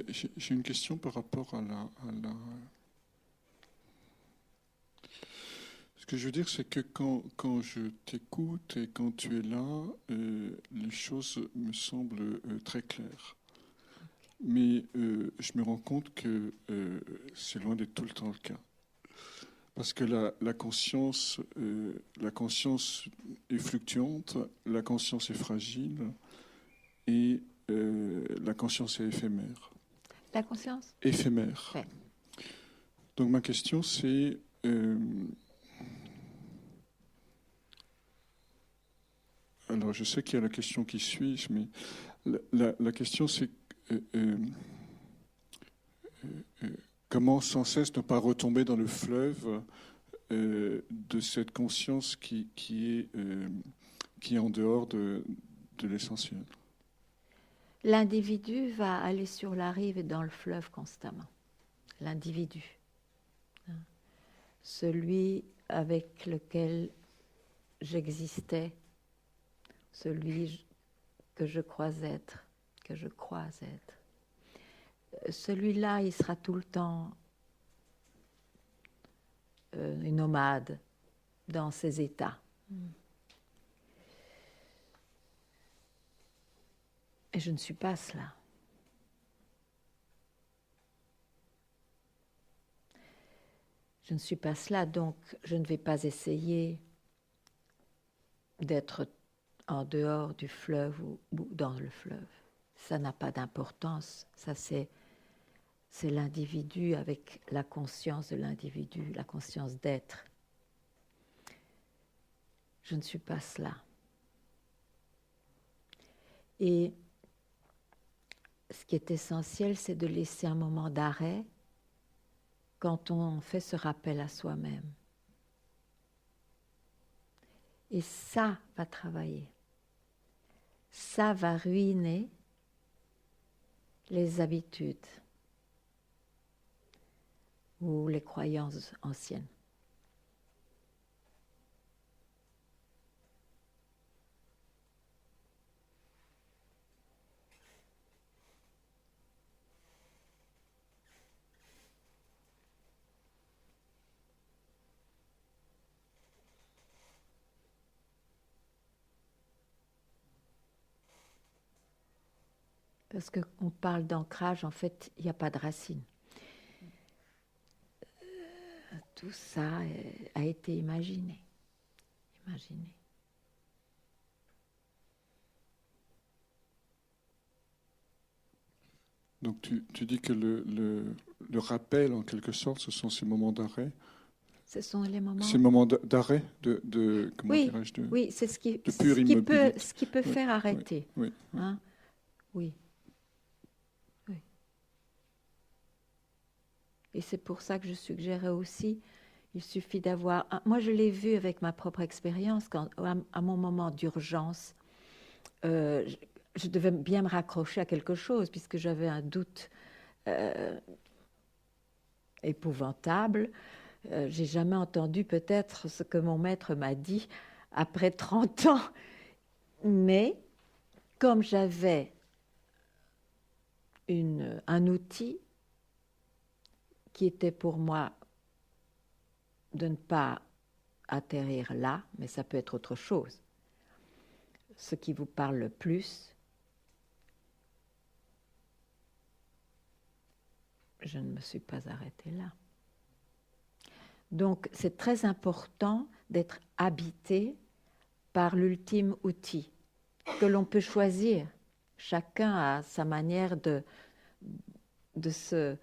S2: J'ai une question par rapport à la... Ce que je veux dire, c'est que quand je t'écoute et quand tu es là, les choses me semblent très claires.
S18: mais je me rends compte que c'est loin d'être tout le temps le cas. Parce que la conscience est fluctuante, la conscience est fragile et la conscience est éphémère.
S1: La conscience ?
S18: Éphémère.
S1: Ouais.
S18: Donc ma question c'est... alors je sais qu'il y a la question qui suit, mais la question c'est... comment sans cesse ne pas retomber dans le fleuve de cette conscience qui est en dehors de l'essentiel.
S1: L'individu va aller sur la rive et dans le fleuve constamment. L'individu. Celui avec lequel j'existais, celui que je crois être. Celui-là, il sera tout le temps une nomade dans ses états. Et je ne suis pas cela. Je ne suis pas cela, donc je ne vais pas essayer d'être en dehors du fleuve ou dans le fleuve. Ça n'a pas d'importance. Ça, c'est l'individu avec la conscience de l'individu, la conscience d'être. Je ne suis pas cela. Et ce qui est essentiel, c'est de laisser un moment d'arrêt quand on fait ce rappel à soi-même. Et ça va travailler. Ça va ruiner les habitudes ou les croyances anciennes. Parce qu'on parle d'ancrage, en fait, il n'y a pas de racine. Tout ça a été imaginé.
S18: Donc tu dis que le rappel, en quelque sorte, ce sont ces moments d'arrêt.
S1: Ce sont les moments...
S18: Ces moments d'arrêt, comment
S1: oui,
S18: dirais-je,
S1: oui, c'est ce qui peut faire arrêter.
S18: Oui.
S1: Hein? Oui. Et c'est pour ça que je suggérais aussi, il suffit d'avoir... Moi, je l'ai vu avec ma propre expérience, quand à mon moment d'urgence, je devais bien me raccrocher à quelque chose, puisque j'avais un doute épouvantable. J'ai jamais entendu peut-être ce que mon maître m'a dit après 30 ans. Mais comme j'avais un outil qui était pour moi de ne pas atterrir là, mais ça peut être autre chose. Ce qui vous parle le plus, je ne me suis pas arrêtée là. Donc c'est très important d'être habité par l'ultime outil que l'on peut choisir. Chacun a sa manière de se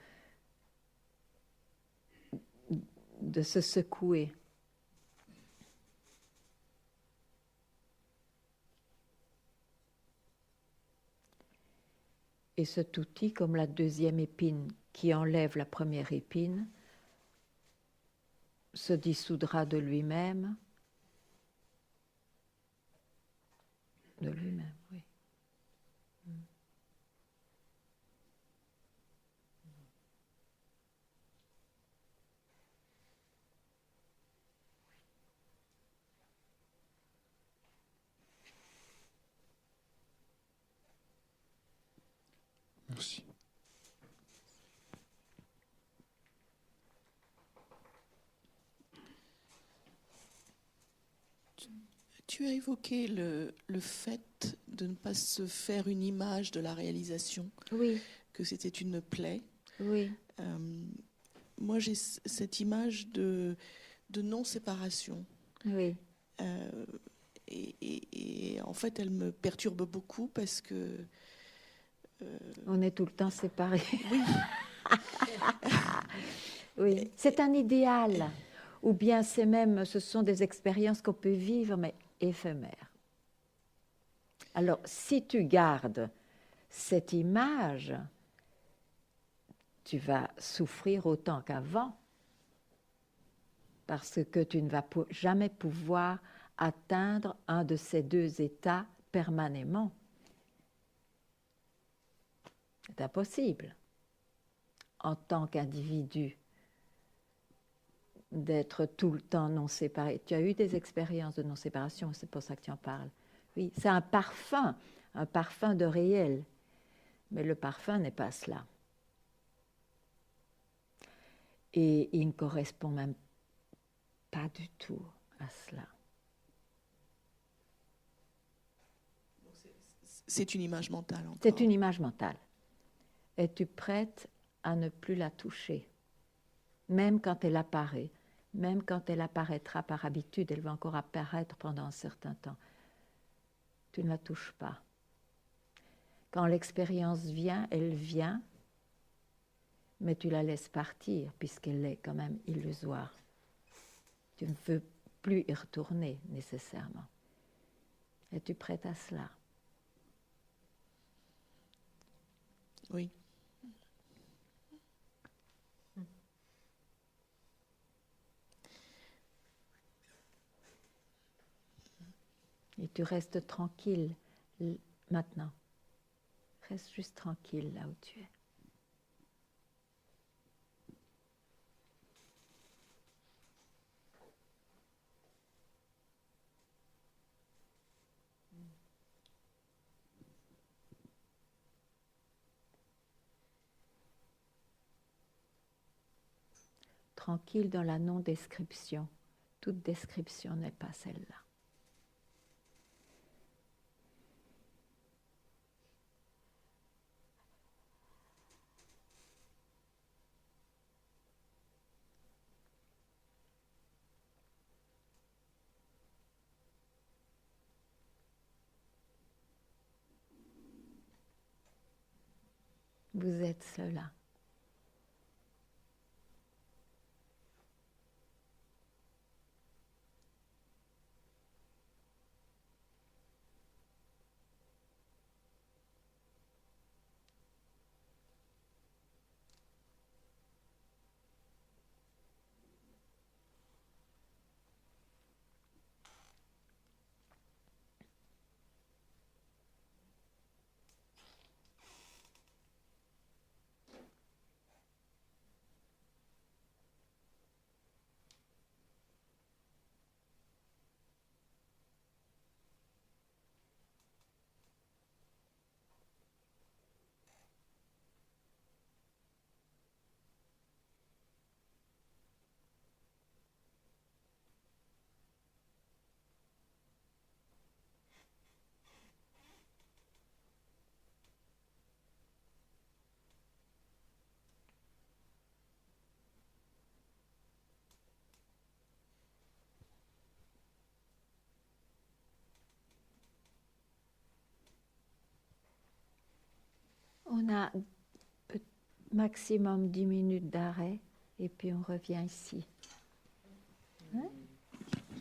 S1: secouer. Et cet outil, comme la deuxième épine qui enlève la première épine, se dissoudra de lui-même. De lui-même, oui.
S18: Merci.
S19: Tu as évoqué le fait de ne pas se faire une image de la réalisation.
S1: Oui.
S19: que c'était une plaie.
S1: Oui.
S19: Moi, j'ai cette image de non-séparation.
S1: Oui.
S19: Et en fait, elle me perturbe beaucoup parce que...
S1: On est tout le temps séparés.
S19: Oui.
S1: Oui. C'est un idéal. Ou bien ce sont des expériences qu'on peut vivre, mais éphémères. Alors, si tu gardes cette image, tu vas souffrir autant qu'avant, parce que tu ne vas jamais pouvoir atteindre un de ces deux états permanément. C'est impossible, en tant qu'individu, d'être tout le temps non séparé. Tu as eu des expériences de non-séparation, c'est pour ça que tu en parles. Oui, c'est un parfum de réel, mais le parfum n'est pas cela. Et il ne correspond même pas du tout à cela.
S19: C'est une image mentale encore.
S1: C'est une image mentale. Es-tu prête à ne plus la toucher? Même quand elle apparaît, même quand elle apparaîtra par habitude, elle va encore apparaître pendant un certain temps. Tu ne la touches pas. Quand l'expérience vient, elle vient, mais tu la laisses partir puisqu'elle est quand même illusoire. Tu ne veux plus y retourner nécessairement. Es-tu prête à cela?
S19: Oui.
S1: Et tu restes tranquille maintenant. Reste juste tranquille là où tu es. Tranquille dans la non-description. Toute description n'est pas celle-là. Vous êtes cela. On a maximum 10 minutes d'arrêt et puis on revient ici.